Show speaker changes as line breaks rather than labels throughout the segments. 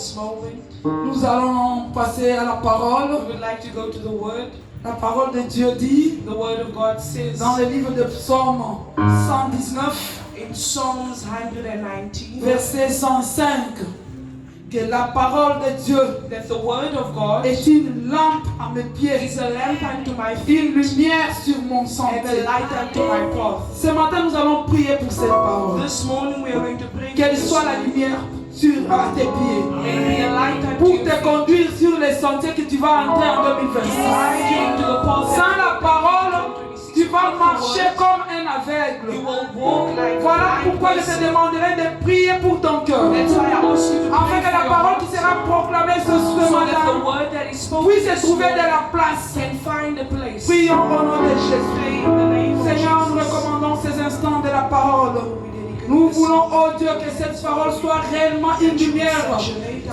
this moment,
nous allons passer à la parole.
we would like to go to the Word.
La parole de Dieu dit
The Word of God says
dans le livre de Psaume 119,
in Psalms 119,
verset 105, que la parole de Dieu
that the Word of God
est une lampe à mes pieds,
is a lamp unto my feet
une lumière sur mon
and a
sentier.
light unto my path.
Ce matin, nous allons prier pour cette parole.
This morning we are going to pray
Qu'elle
for
soit la
this
lumière sur tes pieds,
May it be a light unto
pour
your
te
feet.
conduire sur les sentiers que tu vas entrer en 2026.
Guide you into the path
Sans la parole, tu vas marcher
forward.
comme un
You
aveugle.
will walk like
Voilà
a blind
pourquoi je te
person.
demanderai de prier pour ton cœur.
That's why I ask you to
Afin
pray
que la
for your
parole
heart,
qui sera proclamée ce
so that the
matin
word that is spoken
puisse
this
trouver de
morning
la place.
can find a place.
Prions au nom de Jésus.
Pray in the name of
Seigneur, nous
Jesus.
recommandons ces instants de la parole. Nous voulons, oh Dieu, que cette parole soit réellement une lumière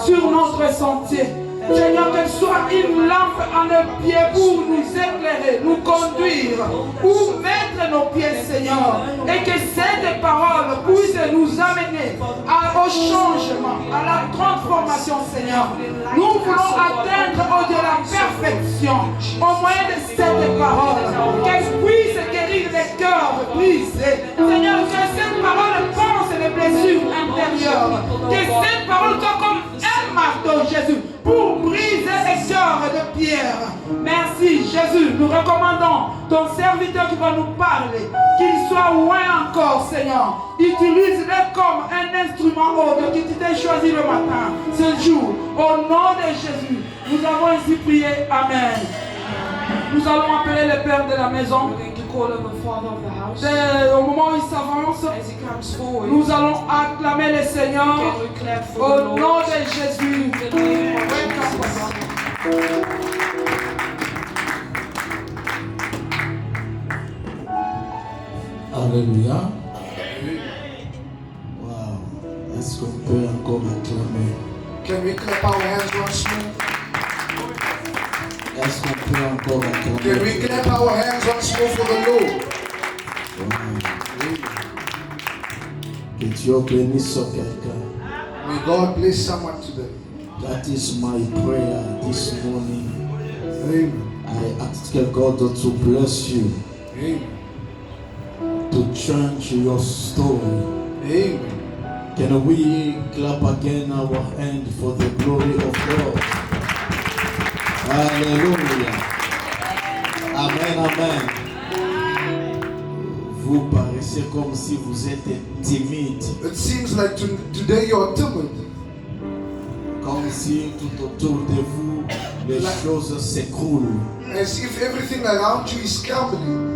sur notre sentier. Seigneur, qu'elle soit une lampe à nos pieds pour nous éclairer, nous conduire, où mettre nos pieds, Seigneur. Et que cette parole puisse nous amener au changement, à la transformation, Seigneur. Nous voulons atteindre, oh Dieu, la perfection au moyen de cette parole. Qu'elle puisse guérir les cœurs brisés. Seigneur, que cette parole pense les blessures intérieures. Que cette parole soit comme un marteau, Jésus, pour briser les cœurs de pierre. Merci, Jésus. Nous recommandons ton serviteur qui va nous parler, qu'il soit loin encore, Seigneur. Utilise-le comme un instrument, oh Dieu, qui t'ai choisi le matin, ce jour. Au nom de Jésus, nous avons ainsi prié. Amen. Nous allons appeler le père de la maison.
We're going to call on the Father of the house.
Au moment où il s'avance,
As he comes forward,
nous allons acclamer le Seigneur
can we clap for
au
the Lord?
nom de Jésus.
In the name of Jesus.
Alléluia. Wow. Est-ce qu'on peut encore acclamer?
Can we clap our hands once more?
Est-ce qu'on peut encore acclamer?
Can we clap our hands once more for the Lord?
Wow. Que Dieu bénisse quelqu'un.
May God bless someone today.
That is my prayer this morning.
Amen.
I ask God to bless you,
Amen.
to change your story.
Amen.
Can we clap again our hand for the glory of God? Hallelujah. Amen, amen. Vous paraissez comme si vous êtes timide,
It seems like today you're timid.
comme si tout autour de vous les choses s'écroulent,
As if everything around you is crumbling.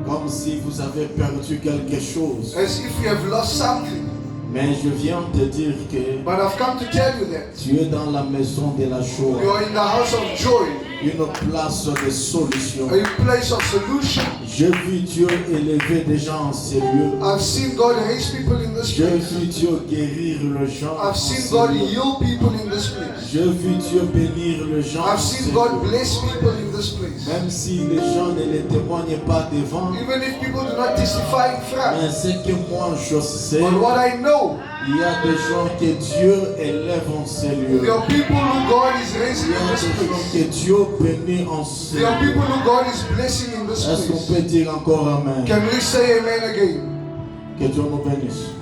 comme si vous avez perdu quelque chose.
As if you have lost something.
Mais je viens te dire que
But I've come to tell you that
tu es dans la maison de la joie,
you are in the house of joy.
une place de solution.
A place of solution.
J'ai vu Dieu élever des gens en ces lieux.
I've seen God raise people in this
J'ai
place.
vu Dieu guérir les gens en
I've seen
ces
God
lieux.
heal people in this place.
J'ai vu Dieu bénir les gens en
I've
ces
seen God
lieux.
bless people in this place.
Même si les gens ne les témoignent pas devant,
Even if people do not testify in front.
mais ce que moi je sais,
But what I know,
il y a des gens que Dieu élève en ces lieux.
there are people who God is raising
Il y
in
a
this
des gens
place.
que Dieu bénit en ces
There are
lieux.
people who God is blessing in this
Est-ce qu'on
place.
peut dire encore Amen?
Can we say amen again?
Que Dieu nous bénisse.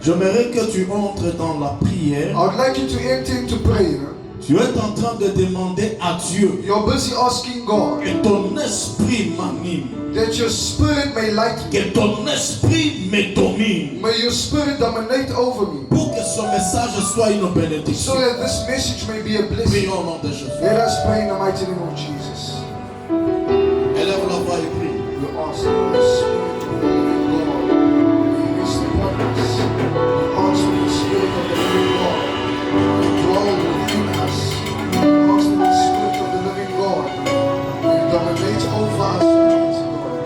J'aimerais que tu entres dans la prière.
I would like you to enter into prayer.
Tu es en train de demander à Dieu
You're busy asking God
que ton esprit m'anime,
that your spirit may light me.
que ton esprit me domine,
May your spirit dominate over me.
pour que ce message soit une
So
bénédiction.
that this message may be a blessing.
Prions au nom de Jésus.
Let us pray in the mighty name of Jesus.
Élève la voix et prie.
We ask for the spirit of the living God. May rest upon us. We ask for the spirit of the living God to dwell within us. We ask for the spirit of the living God may dominate over us, Almighty God.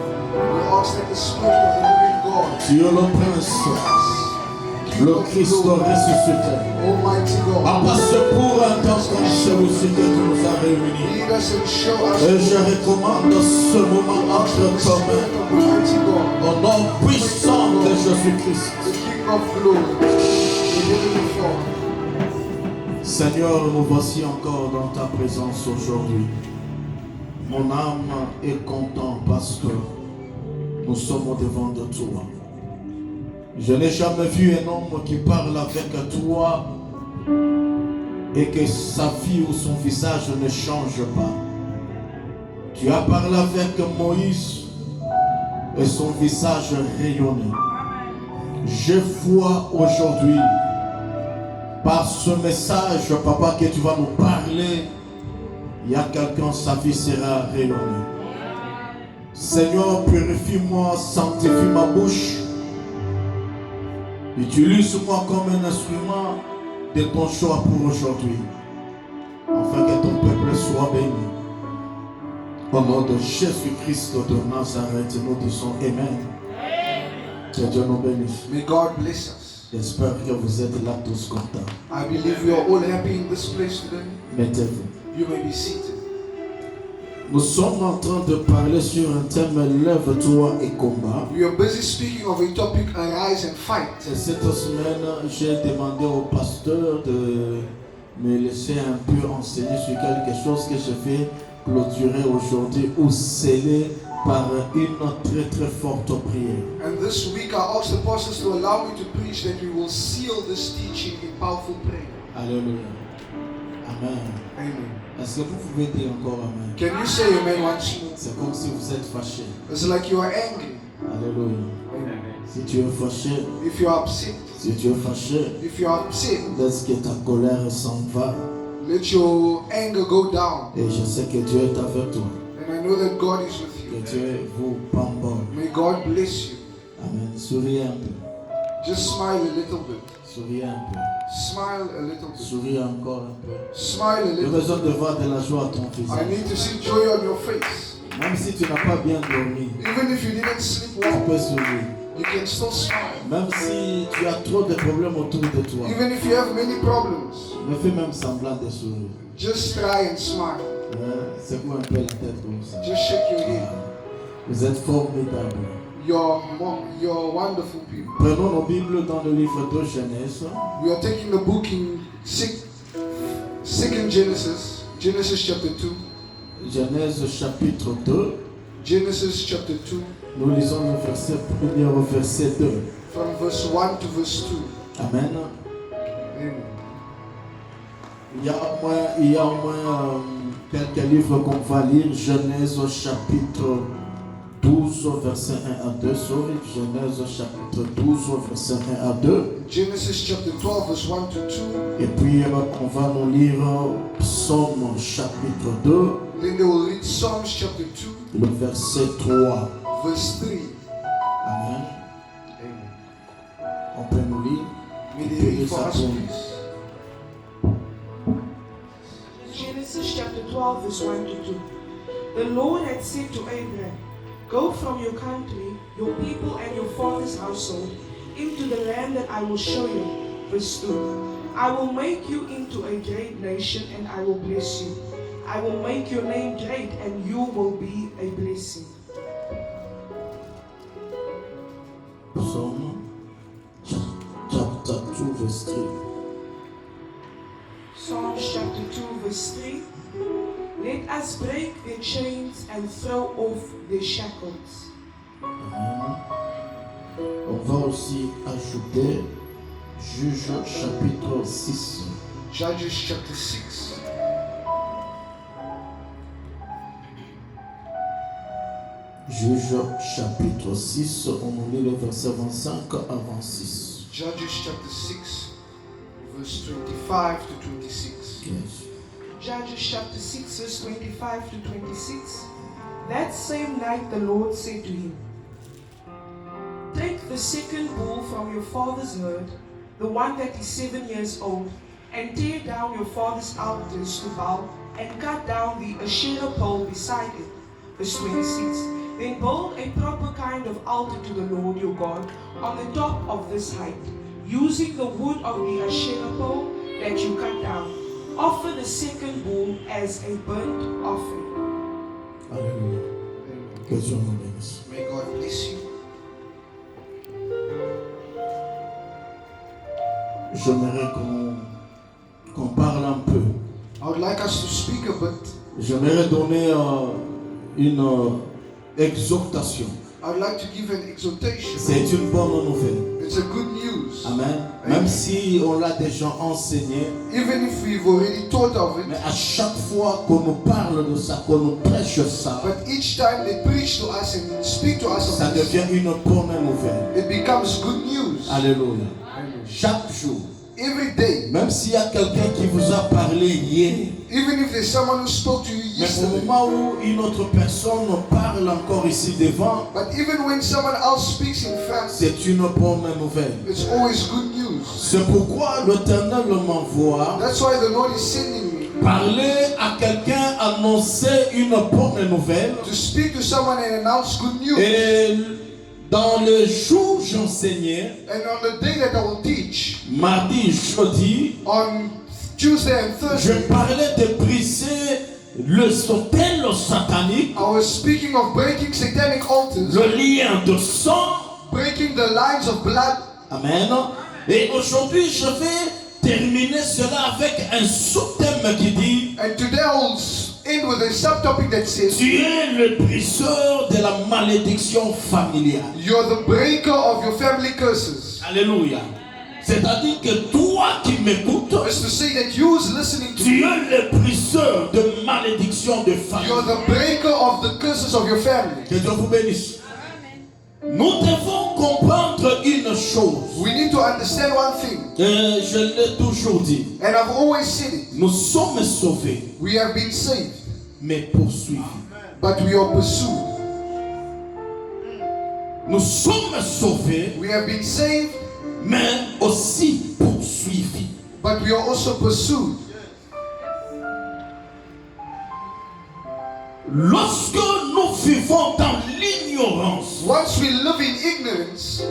We ask that the spirit of the living God
Dieu le Prince, le Christ ressuscité.
Almighty God,
Papa, c'est pour un temps comme celui-ci que tu nous as réunis.
lead us and show us
Et je recommande ce moment entre
the
tes mains.
spirit of Almighty God,
Au nom puissant de Jésus-Christ.
the King of glory, the Heavenly Father.
Seigneur, nous voici encore dans ta présence aujourd'hui. Mon âme est contente parce que nous sommes au-devant de toi. Je n'ai jamais vu un homme qui parle avec toi et que sa vie ou son visage ne change pas. Tu as parlé avec Moïse et son visage rayonnait. Je vois aujourd'hui, par ce message, papa, que tu vas nous parler, il y a quelqu'un, sa vie sera rayonnée. Seigneur, purifie-moi, sanctifie ma bouche. Utilise-moi comme un instrument de ton choix pour aujourd'hui, afin que ton peuple soit béni. Au nom de Jésus-Christ de Nazareth, nous disons Amen. Que Dieu nous bénisse.
May God bless us.
J'espère que vous êtes là tous contents.
I believe we are all happy in this place today.
Mettez-vous.
You may be seated.
Nous sommes en train de parler sur un thème lève-toi et combat.
We are busy speaking of a topic, arise and fight.
Et cette semaine, j'ai demandé au pasteur de me laisser un peu enseigner sur quelque chose que je vais clôturer aujourd'hui ou sceller par une très très forte prière.
And this week I asked the pastors to allow me to preach that we will seal this teaching in powerful prayer.
Alléluia. Amen.
Amen.
Est-ce que vous pouvez dire encore Amen?
Can you say amen once more?
C'est comme si vous êtes fâché.
It's like you are angry.
Alléluia.
Amen.
Si tu es fâché,
If you are upset,
si tu es fâché,
if you are upset,
laisse que ta colère s'en va.
let your anger go down.
Et je sais que Dieu est avec toi.
And I know that God is with
Que
you.
Dieu vous pardonne.
May God bless you.
Amen. Souriez un peu.
Just smile a little bit.
Souriez un peu.
Smile a little bit.
Souris encore un peu.
Smile a
J'ai
little
besoin
bit.
de voir de la joie à ton
I
visage.
need to see joy on your face.
Même si tu n'as pas bien dormi,
Even if you didn't sleep
tu
well,
peux sourire.
you can still smile.
Même si tu as trop de problèmes autour de toi,
Even if you have many problems,
mais fais même semblant de sourire.
just try and smile.
Secoue un peu la tête comme ça.
Just shake your head.
Vous êtes formidables.
You're wonderful people.
Prenons nos Bibles dans le livre de Genèse.
We are taking the book in second Genesis chapter 2.
Genèse chapitre 2.
Genesis chapter 2,
Nous lisons le verset 2.
from verse 1 to verse 2.
Amen.
Amen.
Il y a au moins quelques livres qu'on va lire. Genèse chapitre 12, verset 1 à 2. Sorry, Genèse chapitre 12, verset 1 à 2.
Genesis chapter 12, verse 1 to 2.
Et puis on va nous lire Psaume chapitre 2,
Then they will read Psalms chapter 2,
le verset 3.
verse 3.
Amen.
Amen.
On peut nous lire.
May they read for us, please.
Genesis chapter 12, verse 1 to 2. The Lord had said to Abraham, "Go from your country, your people, and your father's household into the land that I will show you." Verse 2. I will make you into a great nation, and I will bless you. I will make your name great, and you will be a blessing.
Psaume chapter 2, verse 3.
Psalms chapter 2, verse 3. Let us break their chains and throw off their shackles.
Amen. On va aussi ajouter Juge chapitre 6.
Judges chapter 6.
Juge chapitre 6, on nous lit le verset 25 à 26.
Judges chapter 6, verse 25 to 26.
Yes.
Judges chapter 6, verse 25 to 26. That same night the Lord said to him, "Take the second bull from your father's herd, the one that is 7 years old, and tear down your father's altars to Baal, and cut down the Asherah pole beside it." Verse 26. Then build a proper kind of altar to the Lord your God on the top of this height, using the wood of the Asherah pole that you cut down. Offer the second bull as a burnt offering.
Alléluia. Que Dieu nous bénisse.
May God bless you.
J'aimerais qu'on parle
us to speak a bit.
J'aimerais donner une exhortation.
I would like to give an exhortation.
C'est une bonne nouvelle.
It's a good news.
Amen. Même si on l'a déjà enseigné,
Even if we've already taught of it,
mais à chaque fois qu'on nous parle de ça, qu'on nous prêche ça,
but each time they preach to us and speak to us
ça
of this,
devient une bonne nouvelle.
it becomes good news.
Alléluia. Chaque jour,
Every day,
même s'il y a quelqu'un qui vous a parlé hier,
even if there's someone who spoke to you
mais au
yesterday,
moment où une autre personne parle encore ici devant,
but even when someone else speaks in front,
c'est une bonne nouvelle.
it's always good news.
C'est pourquoi l'Éternel m'envoie
That's why the Lord is sending me
parler à quelqu'un, annoncer une bonne nouvelle.
to speak to someone and announce good news.
Et dans le jour j'enseignais,
And on the day that I will teach,
mardi, jeudi,
on Tuesday and
je
Thursday,
parlais de briser le autel satanique,
I was speaking of breaking satanic altars,
le lien de sang.
breaking the lines of blood.
Amen. Et aujourd'hui, je vais terminer cela avec un sous-thème qui dit:
And today I will end with a subtopic that says,
tu es le briseur de la malédiction familiale.
you're the breaker of your family curses.
Alléluia. C'est-à-dire que toi qui m'écoutes,
It's to say that you who's listening to
tu
me,
es le briseur de malédiction de famille.
you're the breaker of the curses of your family.
Que Dieu vous bénisse. Nous devons comprendre une chose.
We need to understand one thing,
Je l'ai toujours dit.
and I've always said it.
Nous sommes sauvés,
We have been saved,
mais poursuivis.
but we are pursued.
Nous sommes sauvés,
We have been saved,
mais aussi poursuivis.
but we are also pursued.
Lorsque nous vivons dans l'ignorance,
Once we live in ignorance,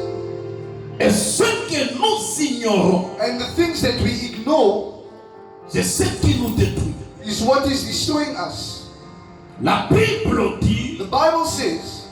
et ce que nous ignorons,
and the things that we ignore
c'est ce qui nous détruit.
is what is destroying us.
La Bible dit:
The Bible says,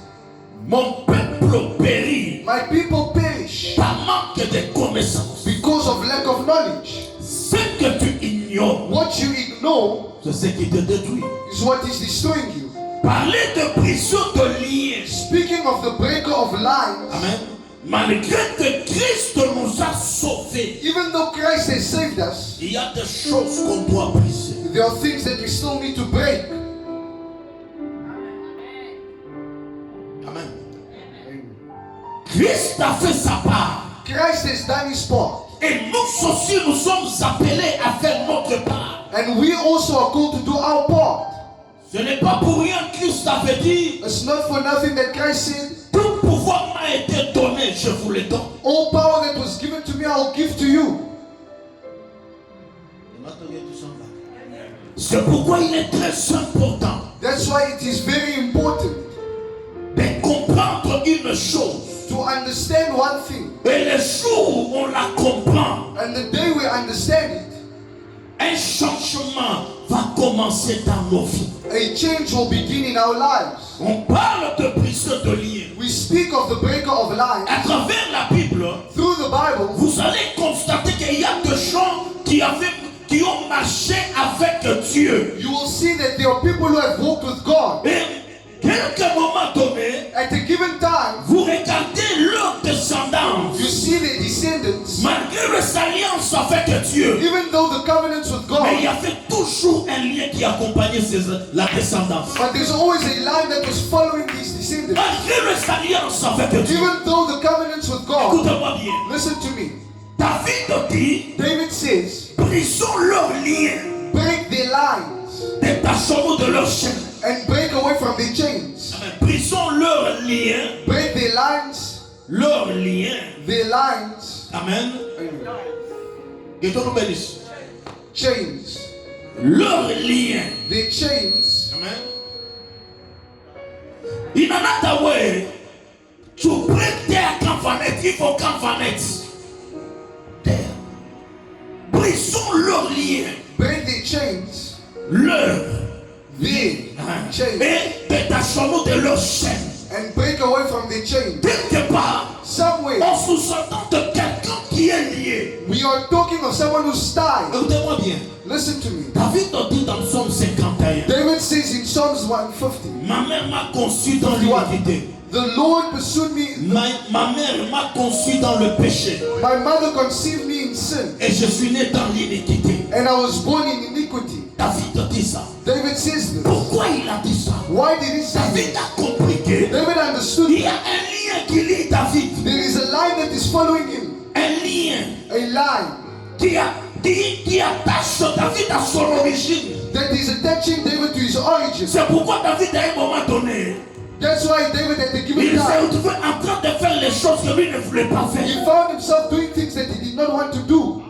mon peuple périt
my people perish
par manque de connaissances.
because of lack of knowledge.
Ce que tu ignores,
What you ignore
c'est ce qui te détruit.
is what is destroying you.
Parler de prison de liens.
Speaking of the breaker of lines,
Amen. Malgré que Christ nous a sauvés,
even though Christ has saved us,
il y a des choses qu'on doit briser.
there are things that we still need to break.
Amen. Christ a fait sa part.
Christ has done his part.
Et nous aussi, nous sommes appelés à faire notre part.
And we also are called to do our part.
Ce n'est pas pour rien que Christ avait dit:
It's not for nothing that Christ said,
tout pouvoir m'a été donné, je vous le donne.
all power that was given to me, I'll give to you.
C'est pourquoi il est très important
That's why it is very important
de comprendre une chose.
to understand one thing.
Et le jour où on la comprend,
And the day we understand it,
un changement va commencer dans nos vies.
a change will begin in our lives.
On parle de briseur de liens.
We speak of the breaker of lines.
À travers la Bible,
Through the Bible,
vous allez constater qu'il y a des gens qui ont marché avec Dieu.
you will see that there are people who have walked with God.
Et quelque moment donné,
At a given time,
vous regardez leur descendance.
you see the descendants,
Malgré les alliances avec Dieu,
even though the covenants with
mais il y
God,
avait toujours un lien qui accompagnait la descendance.
but there's always a line that was following these descendants.
Malgré les alliances avec Dieu,
Even though the covenants with God,
écoutez-moi bien,
listen to me.
David dit:
David says,
brisons leurs liens,
break their lines
détachons-nous de leurs chaînes.
and break away from their chains.
Amen. Brisons leurs liens,
Break their lines,
leurs liens.
their lines,
Amen. Que Dieu nous bénisse.
chains,
Leurs liens.
their chains.
Amen. In another way, to break their covenant, evil covenant, there. Brisons leurs liens,
Break their chains,
leurs
their chains,
et détachons-nous de leurs chaînes.
and break away from their chains.
Quelque part,
Somewhere,
on sous-entend de quelqu'un qui est lié.
we are talking of someone who's tied.
Écoutez-moi bien.
Listen to me.
David dit dans Psaume 51,
David says in Psalms 150,
ma mère m'a conçu dans l'iniquité.
the Lord pursued me,
Ma mère m'a conçu dans le péché.
my mother conceived me in sin,
Et je suis né dans l'iniquité.
and I was born in iniquity.
David dit ça.
David says this.
Pourquoi il a dit ça?
Why did he say
David
this?
a compris que
David understood
il y a un lien qui lie David.
there is a line that is following him,
Un lien
a line
qui attache David à son origine.
that is attaching David to his origin.
C'est pourquoi David à un moment donné,
That's why David at the
il
given
s'est
time,
retrouvé en train de faire les choses que lui ne voulait pas
he
faire.
found himself doing things that he did not want to do.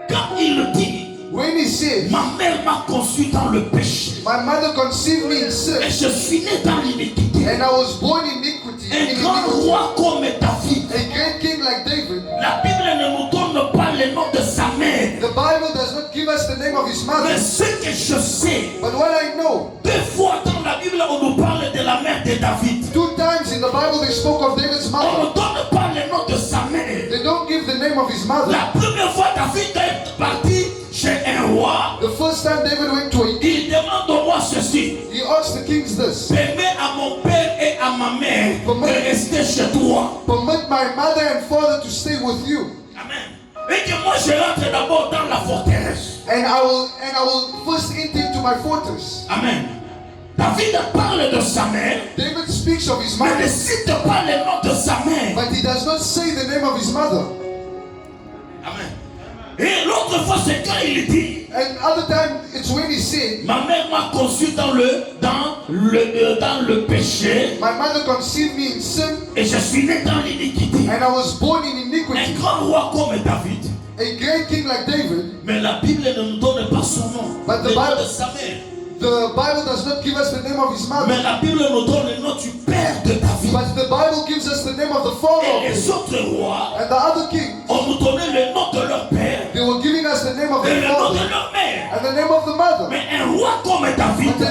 Quand il dit,
When he said,
ma mère m'a conçu dans le péché.
my mother conceived me in
Et
sin,
je suis né dans l'iniquité.
and I was born in iniquity.
Un grand roi comme David.
A great king like David.
La Bible ne nous donne pas le nom de sa mère.
The Bible does not give us the name of his mother.
Mais ce que je sais,
But what I know,
2 fois dans la Bible, on nous parle de la mère de David.
2 times in the Bible they spoke of David's
On
mother.
ne donne pas le nom de sa mère.
They don't give the name of his mother.
La première fois, David est parti chez un roi.
The first time David went to a king,
Il demande au roi ceci.
he asked the kings this:
Permets à mon père et à ma mère de rester chez toi.
permit my mother and father to stay with you,
Amen. Et que moi je rentre d'abord dans la forteresse.
and I will first enter into my fortress.
Amen. David parle de sa mère,
David speaks of his
mais ne
mother,
cite pas le nom de sa mère.
but he does not say the name of his mother.
Amen. Et l'autre fois, c'est quand il dit,
And other time it's when he said,
ma mère m'a conçu dans le péché
my mother conceived me in sin,
et je suis né dans l'iniquité.
and I was born in
Un
iniquity.
grand roi comme David,
A great king like David.
mais la Bible ne nous donne pas son nom,
But the
le nom
Bible-
de sa mère.
The Bible does not give us the name of his mother,
Mais la Bible nous donne le nom du père de David.
but the Bible gives us the name of the father of
Et
David.
les autres rois,
And the other king,
on nous donnait le nom de leur père
they were giving us the name of
et
the
le nom de
father
leur mère.
and the name of the mother.
Mais un roi comme David,
But a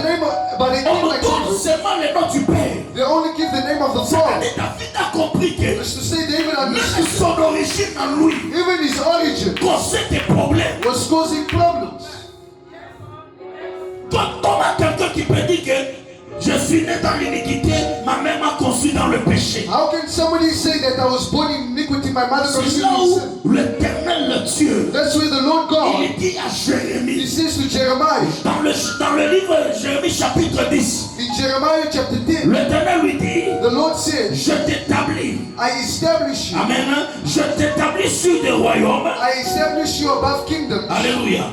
on
king
nous
like
donne
David,
seulement le nom du père.
they only give the name of the father.
C'est-à-dire David a compris que
It's to say David
même
understood
son origine en lui
even his origin
causait des problèmes.
was causing problems.
Comment quelqu'un qui peut dire que je suis né dans l'iniquité, ma mère m'a conçu dans le péché.
How can somebody say that I was born in iniquity, my mother
C'est
conceived
là
me in sin?
où l'Éternel, le Dieu,
That's where the Lord God,
il dit à
he
Jérémie,
says to Jeremiah,
dans le livre Jérémie chapitre 10,
in Jeremiah chapter 10,
l'Éternel lui dit,
the Lord said,
je t'établis,
I establish you.
amen, je t'établis sur des royaumes,
I establish you above kingdoms,
alléluia,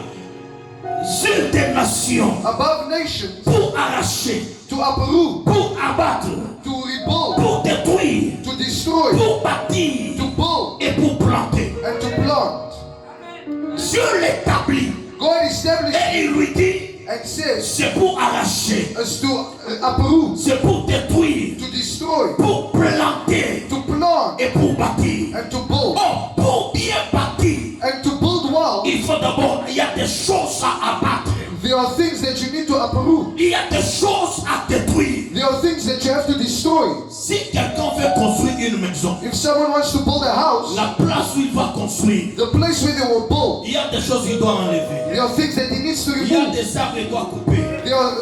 sur des nations,
above nations,
pour arracher,
to uproot,
pour abattre,
to rebuild,
pour détruire,
to destroy,
pour bâtir
to build,
et pour planter.
and to plant.
Dieu l'établit
God established
et il lui dit,
and says
c'est pour arracher,
us to uproot,
c'est pour détruire,
to destroy,
pour planter
to plant,
et pour bâtir.
and to build.
Oh, pour bien bâtir,
And to build well,
il faut d'abord, il y a des choses à abattre,
there are things that you need to uproot.
il y a des choses à détruire.
There are things that you have to destroy.
Si quelqu'un veut construire une maison,
If someone wants to build a house,
la place où il va construire,
the place where they will build,
il y a des choses qu'il doit enlever.
there are things that he needs to
Il y a
remove.
des arbres qu'il doit couper.
There are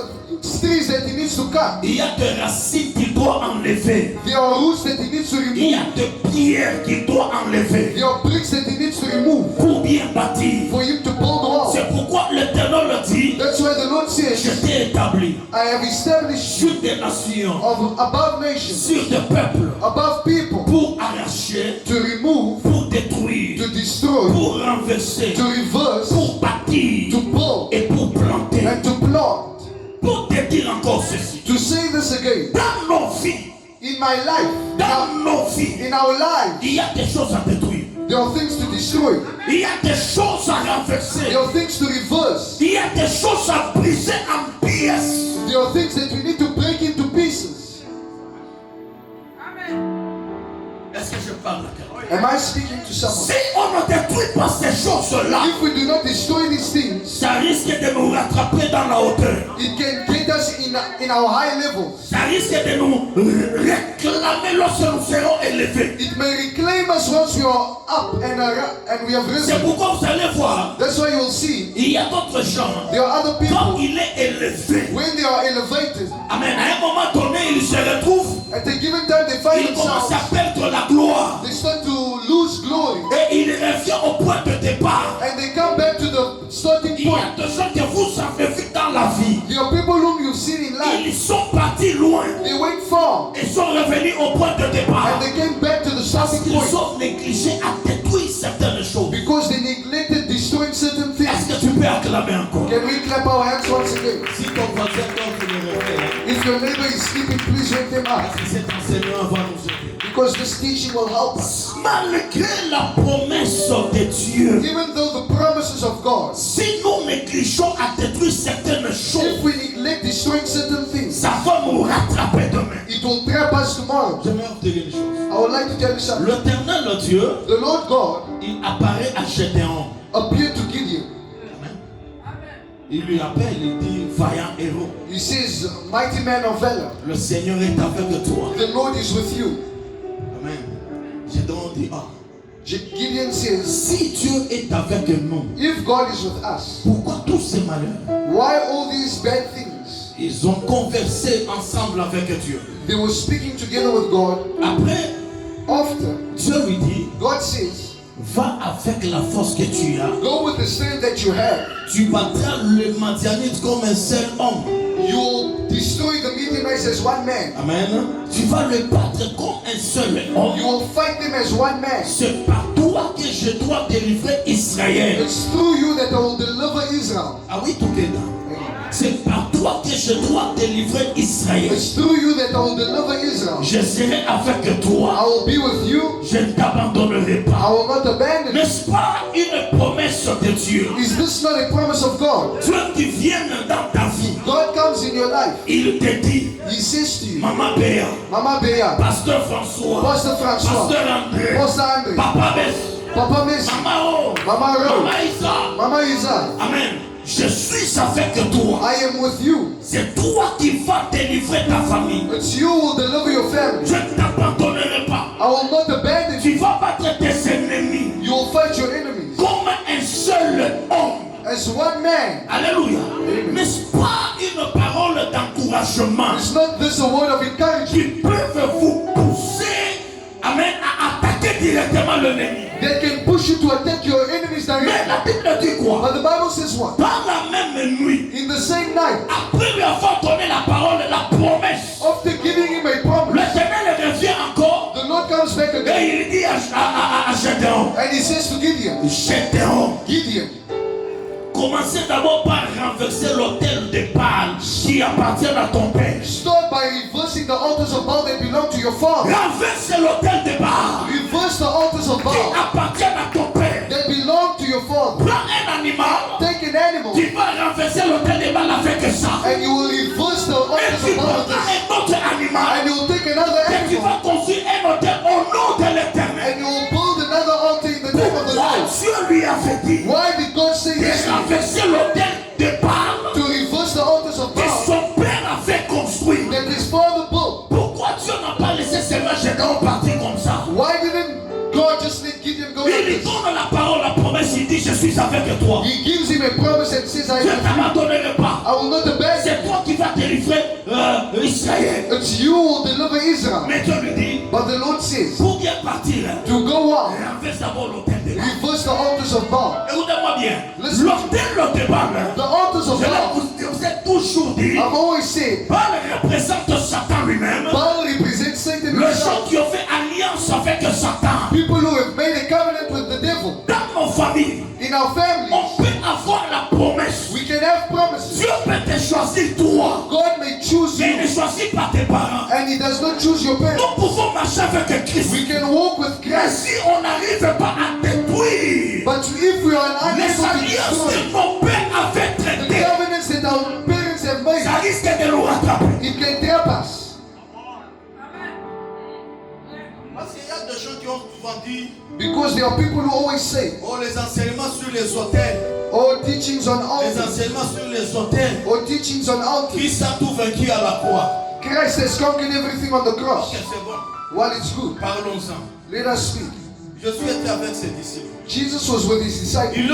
trees that he needs to cut.
Il y a des racines qu'il doit enlever.
There are roots that he needs to
Il y a
remove.
des pierres qu'il doit enlever
There are bricks that he needs to remove
pour bien bâtir.
for him to build well.
C'est pourquoi l'Éternel le dit,
That's why the Lord
je
says,
t'ai établi
I have established you
sur des nations,
of above nations,
sur des peuples,
above people,
pour arracher,
to remove,
pour détruire,
to destroy,
pour renverser,
to reverse,
pour bâtir
to build,
et pour planter.
and to plant.
Pour te dire encore ceci,
To say this again,
dans nos vies,
in my life,
dans nos vies,
in our lives,
il y a des choses à détruire.
there are things to destroy.
Il y a des choses à renverser.
There are things to reverse.
Il y a des choses à briser en pièces.
There are things that we need to break into pieces.
Est-ce que je parle? parle à quelqu'un.
Am I speaking to someone?
Si on ne détruit pas ces choses-là,
If we do not destroy these things,
ça risque de nous rattraper dans la hauteur.
it can get us in our high levels.
Ça risque de nous réclamer lorsque nous serons élevés.
It may reclaim us once we are up and we have
C'est
risen.
pourquoi vous allez voir,
That's why you will see
il y a d'autres gens,
there are other
quand
people,
il est élevé,
when they are elevated,
amen, à un moment donné, il se retrouve,
at a given time they find
il commence
themselves,
à perdre la gloire.
they start to lose glory.
Et il revient au point de départ.
And they come back to the starting
Il y
point.
a des gens que vous avez vu dans la vie.
There are people whom you've seen in life.
Ils sont partis loin.
They went far
Ils sont revenus au point de départ.
and they came back to the
Parce
starting
qu'ils
point
ont négligé à détruire certaines choses.
because they neglected destroying certain things.
Est-ce que tu peux acclamer encore?
Can we clap our hands once again?
Si ton voisin dort, tu le réveilles.
If your neighbor is sleeping, please wake them up
Si cet enseignant va nous aider.
because this teaching will help us.
Malgré la promesse de Dieu,
Even though the promises of God,
si nous négligeons à détruire certaines choses,
if we neglect destroying certain things,
ça va nous rattraper demain.
it will trap us tomorrow.
J'aimerais vous dire une chose.
I would like to tell you something.
L'éternel Dieu,
The Lord God
il apparaît à Gédéon.
appeared to Gideon.
Amen. Il lui appelle, il dit, vaillant héros.
He says, mighty man of valor,
Le Seigneur est avec toi.
the Lord is with you.
Amen. Gédéon dit, ah,
Gideon says,
si Dieu est avec nous,
if God is with us,
pourquoi tous ces malheurs?
why all these bad things?
Ils ont conversé ensemble avec Dieu.
They were speaking together with God.
Après,
After,
Dieu lui dit,
God says,
va avec la force que tu as.
go with the strength that you have.
Tu battras le Madianite comme un seul homme.
You will destroy the Midianites as one man.
Amen. Tu vas le battre comme un seul homme.
You will fight them as one man.
C'est par toi que je dois délivrer Israël.
It's through you that I will deliver Israel.
Ah oui, Toukeda. C'est par toi que je dois délivrer Israël.
It's through you that I will deliver Israel.
Je serai avec toi.
I will be with you.
Je ne t'abandonnerai
I
pas.
will not abandon you.
N'est-ce pas une promesse de Dieu?
Is this not a promise of God?
Dieu qui vient dans ta vie,
God comes in your life.
il te dit,
He says to you,
Maman Béa,
Mama Beya,
Pasteur François,
Pastor Francois,
Pasteur André,
Pastor Andre,
Papa Bess,
Papa Messi,
Maman O,
Mama Ro,
Maman Isa.
Mama Isa,
Amen. Je suis avec toi.
I am with you.
C'est toi qui vas délivrer ta famille.
It's you who will deliver your family.
Je ne t'abandonnerai pas.
I will not abandon you.
Tu vas battre tes ennemis
You will fight your enemies
comme un seul homme.
as one man.
Alléluia. N'est-ce pas une parole d'encouragement
Is not this a word of encouragement
qui peut vous pousser, amen, à attaquer directement l'ennemi?
that can push you to attack your enemies
Mais
directly?
la Bible dit quoi?
But the Bible says what?
Dans la même nuit,
In the same night,
après lui avoir donné la parole, la promesse,
after giving him a promise,
l'Éternel revient encore
the Lord comes back again
et il dit à Gédéon,
and he says to Gideon,
Gédéon,
Gideon,
commencez d'abord par renverser l'autel de Baal qui appartient à ton père.
start by reversing the altars of Baal that belong to your father.
Renverse l'autel de Baal
Reverse the altars of
qui
Baal
appartient à ton père.
that belong to your father.
Prends un animal,
Take an animal
tu vas renverser l'autel de Baal avec ça.
and you will reverse the
Et
altars
tu
of Baal with
prendras
this.
un autre animal
And you will take another
et tu
animal
vas construire un autel au nom de l'Éternel.
and you will build another altar in the name of the
Pourquoi
Lord.
Dieu lui avait dit
Why did God say
de
this?
renverser l'autel de Baal
To reverse the altars of
que
Baal
son père avait construit?
that his father built.
Pourquoi Dieu n'a pas laissé seulement Gédéon partir comme ça?
Why didn't God just let Gideon go like
Il lui
this?
donne la parole, la promesse, il dit je suis avec toi.
He gives him a promise and says,
Je ne t'abandonnerai pas.
I will not abandon you.
C'est toi qui vas délivrer Israël.
It's you who will deliver Israel.
Mais Dieu lui dit,
But the Lord says,
pour bien partir,
to go out,
renverse d'abord l'autel de Baal.
reverse the altars of Baal.
Écoutez-moi bien,
Listen.
l'autel de Baal,
The altars of
je
Baal,
vous ai toujours dit,
I've always said,
Baal représente Satan lui-même.
Baal represents Satan
Les gens
himself.
qui ont fait alliance avec Satan.
People who have made a covenant with the devil.
Dans nos familles,
In our families,
on peut avoir la promesse.
we can have promises.
Dieu peut te choisir toi,
God may choose
mais il ne
you,
choisit pas tes parents.
and He does not choose your parents.
Nous pouvons marcher avec Christ.
We can walk with
Mais
Christ,
si on n'arrive pas à détruire
but if we are
les
unable to
alliances
destroy
que nos pères avaient
the
traitées,
covenants that our parents have made,
ça risque de nous rattraper.
it can trap us.
Parce qu'il y a des gens qui ont souvent dit,
Because there are people who always say,
oh, les enseignements sur les autels,
oh, teachings on
les
altars,
enseignements sur les autels,
or teachings on altars.
Christ a tout vaincu à la croix.
Christ has conquered everything on the cross.
Ok, c'est bon.
Well, it's good.
Parlons-en.
Let us speak.
Je suis été avec ses disciples.
Jesus was with his disciples.
Il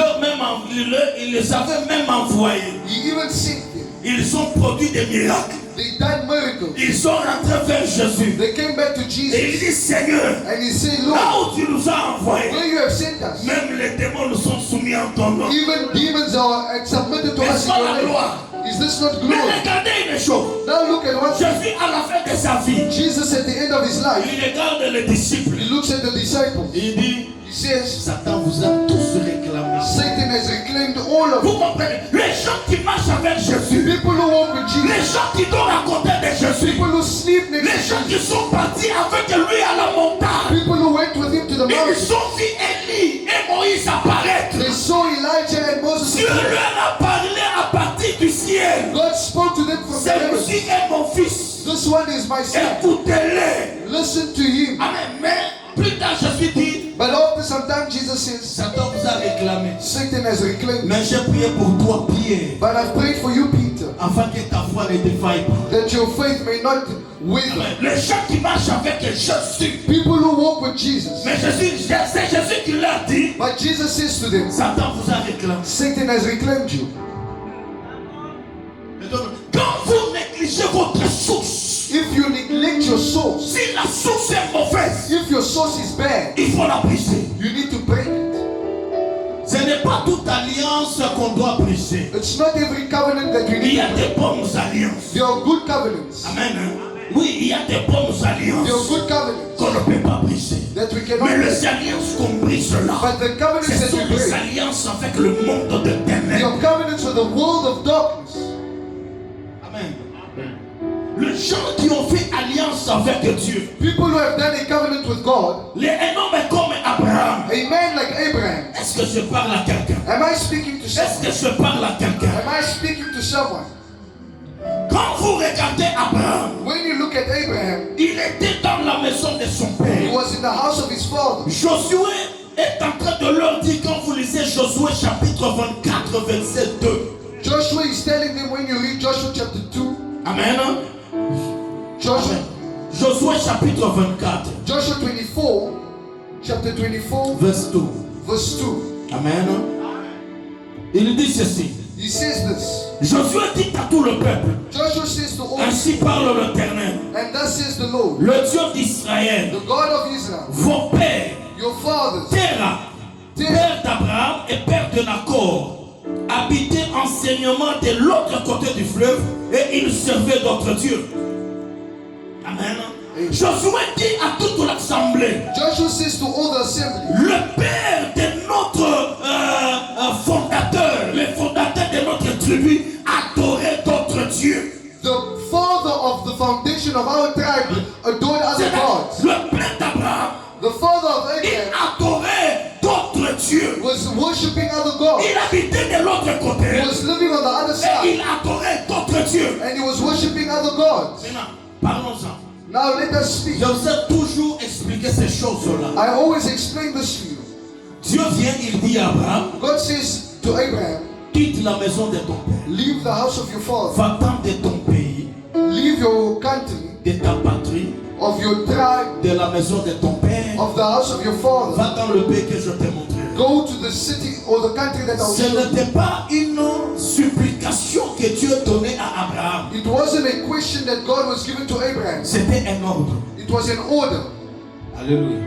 les avait même envoyés.
He even sent them.
Ils ont produit des miracles.
They did miracles.
Ils sont rentrés vers Jésus.
They came back to
Et il
Jesus.
dit, Seigneur,
And he said,
là
Lord,
où tu nous as envoyés,
where you have sent us,
même les démons nous sont soumis en ton nom.
even demons are submitted to us
N'est-ce
in
pas
your
la
name.
gloire?
Is this not
Mais
glory?
regardez une chose.
Now look at what
Jésus, à la fin de sa vie,
Jesus at the end of his life,
il regarde les disciples.
he looks at the disciples.
Il dit,
He says,
Satan vous a tous réclamé.
Satan has reclaimed all of
Vous
you.
comprenez? Les gens qui marchent avec Jésus,
People who walk with
les
Jesus,
gens qui donnent à côté de Jésus,
people who sleep
les
next to
gens qui
Jesus,
sont partis avec lui à la montagne,
people who went with him to the
ils
mountain.
ont vu Élie et Moïse apparaître.
They saw Elijah and Moses
Dieu
appear.
leur a parlé à partir du ciel.
God spoke to them from the
Celui-ci
heavens.
est mon fils.
This one is my son.
Écoutez-le.
Listen to him.
Amen. Mais plus tard, Jésus dit,
But after some time, Jesus says,
Satan vous a réclamé.
Satan has reclaimed me.
Mais j'ai prié pour toi, Pierre,
But I've prayed for you, Peter,
afin que ta foi ne défaille pas.
that your faith may not wither.
Amen. Les gens qui marchent avec Jésus.
People who walk with Jesus.
Mais Jésus, c'est Jésus qui leur dit,
But Jesus says to them,
Satan vous a réclamé.
Satan has reclaimed you.
Quand vous négligez votre source,
If you neglect your source,
si la source est mauvaise,
if your source is bad,
il faut la briser.
you need to break it.
Ce n'est pas toute alliance qu'on doit briser.
It's not every covenant that you
Il
need
y a
to
des
break.
bonnes alliances.
There are good covenants.
Amen. Oui, il y a des bonnes
There are
alliances
good covenants
qu'on ne peut pas briser.
that we cannot
Mais
break.
les alliances qu'on brise là,
But the covenants
ce
that
sont
we
les
break,
alliances avec le monde de ténèbres.
your covenants with the world of darkness.
Amen. Les gens qui ont fait alliance avec Dieu,
People who have done a covenant with God,
un homme comme Abraham.
a man like Abraham.
Est-ce que je parle à quelqu'un?
Am I speaking to
Est-ce
someone?
que je parle à quelqu'un?
Am I speaking to someone?
Quand vous regardez Abraham,
When you look at Abraham,
il était dans la maison de son
he
père.
was in the house of his father.
Josué est en train de leur dire, quand vous lisez Josué chapitre 24, verset 2.
Joshua is telling them when you read Joshua chapter 2,
Amen.
Joshua,
Josué chapitre 24,
Joshua 24, chapter 24,
verset 2.
verse 2.
Amen. Il dit ceci.
He says this.
Josué dit à tout le peuple,
Joshua says to all,
ainsi parle l'Éternel,
and thus says the Lord,
le Dieu d'Israël,
the God of Israel,
vos pères,
your fathers,
Terah, père d'Abraham et père de Nacor, habitaient enseignement de l'autre côté du fleuve et ils servaient d'autres dieux. Amen. Josué dit à toute l'assemblée,
Joshua says to all the assembly,
le père de notre fondateur, le fondateur de notre tribu, adorait d'autres dieux.
the father of the foundation of our tribe adored other
C'est-à-dire,
gods.
le père d'Abraham,
The father of
il
Abraham
adorait d'autres dieux.
was worshipping other gods.
Il habitait de l'autre
He
côté
was living on the other
et il
side,
adorait d'autres dieux.
and he was worshipping other gods.
Maintenant, parlons-en.
Now let us speak.
Je vous ai toujours expliqué ces choses-là.
I always explain this to you.
Dieu vient, il dit à Abraham,
God says to Abraham,
quitte la maison de ton père,
leave the house of your father,
va-t'en de ton pays,
leave your country,
de ta patrie,
of your tribe,
de la maison de ton père,
of the house of your father.
va dans le pays que je t'ai montré.
Go to the city or the country that I will
Ce
show you.
n'était pas une supplication que Dieu donnait à Abraham.
It wasn't a question that God was given to Abraham.
C'était un ordre.
It was an order.
Alléluia.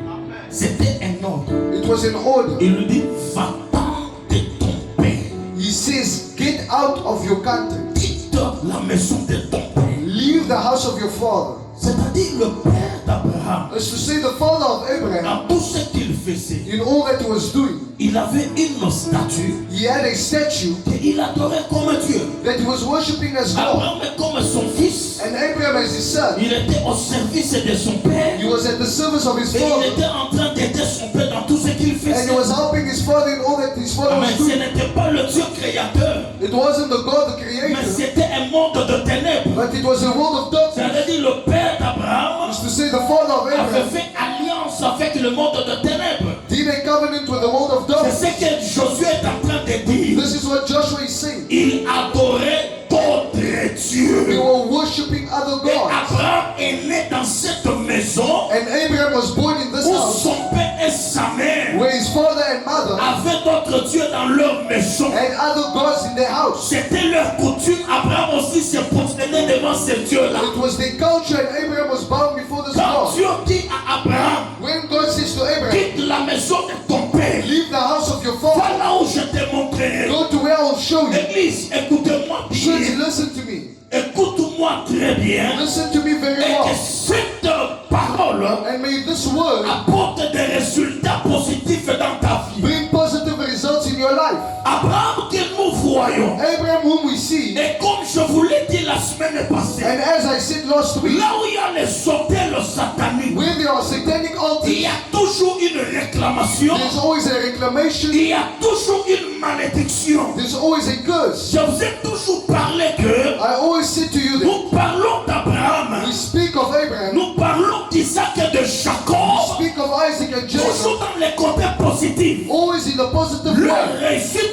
C'était un ordre.
It was an order.
Il lui dit, va-t'en de ton père.
He says, get out of your country.
Quitte la maison de ton père.
Leave the house of your father.
C'est-à-dire le père d'Abraham.
As to say the father of Abraham,
Dans tout ce qu'il faisait,
in all that he was doing,
il avait une statue
he had a statue
qu'il adorait comme Dieu.
that he was worshipping as God.
Abraham est comme son fils.
And Abraham as his son,
Il était au service de son père.
he was at the service of his
Et il
father.
était en train d'aider son père dans tout ce qu'il
And
faisait.
he was helping his father in all that his father
Mais
was
ce
doing.
n'était pas le Dieu créateur,
It wasn't the God, the
mais
creator,
c'était un monde de ténèbres.
but it was a world of darkness.
Ça veut dire le père d'Abraham
It's to say the father of
avait
Abraham
fait alliance alliance avec le monde de ténèbres.
Did a covenant with the world of
C'est
darkness.
ce que Josué est en train de dire.
This is what Joshua is saying.
Il adorait d'autres
They
dieux.
were worshipping other
Et
gods.
Abraham est né dans cette maison
And Abraham was born in this
où
house
son père et sa mère
where his father and mother
avaient d'autres dieux dans leur maison.
and other gods in their house.
C'était leur coutume. Abraham aussi se prosternait devant ces dieux-là.
It was their culture, and Abraham was bowing before this
Quand
God.
Dieu dit à Abraham,
When God says to Abraham,
quitte la maison de ton père,
leave the house of your
va
father,
là où je te montrerai.
go to where I will show you.
Église, écoutez-moi
Church,
bien.
listen to me.
Écoute-moi très bien.
Listen to me very
Et que
well.
cette parole
And may this word
apporte des résultats positifs dans ta vie.
bring positive results in your life.
Abraham que nous voyons,
Abraham, whom we see,
et comme je vous l'ai dit la semaine passée,
and as I said last week,
là où il y a les hôtels sataniques,
where there are satanic altars,
il y a toujours une réclamation,
there's always a reclamation,
il y a toujours une malédiction.
there's always a curse.
Je vous ai toujours parlé que
I always say to you that
nous parlons d'Abraham,
we speak of Abraham,
nous parlons d'Isaac et de
we
Jacob,
speak of Isaac and
toujours
Jacob,
dans les côtés positifs.
always in the positive
Leur
way.
réussite,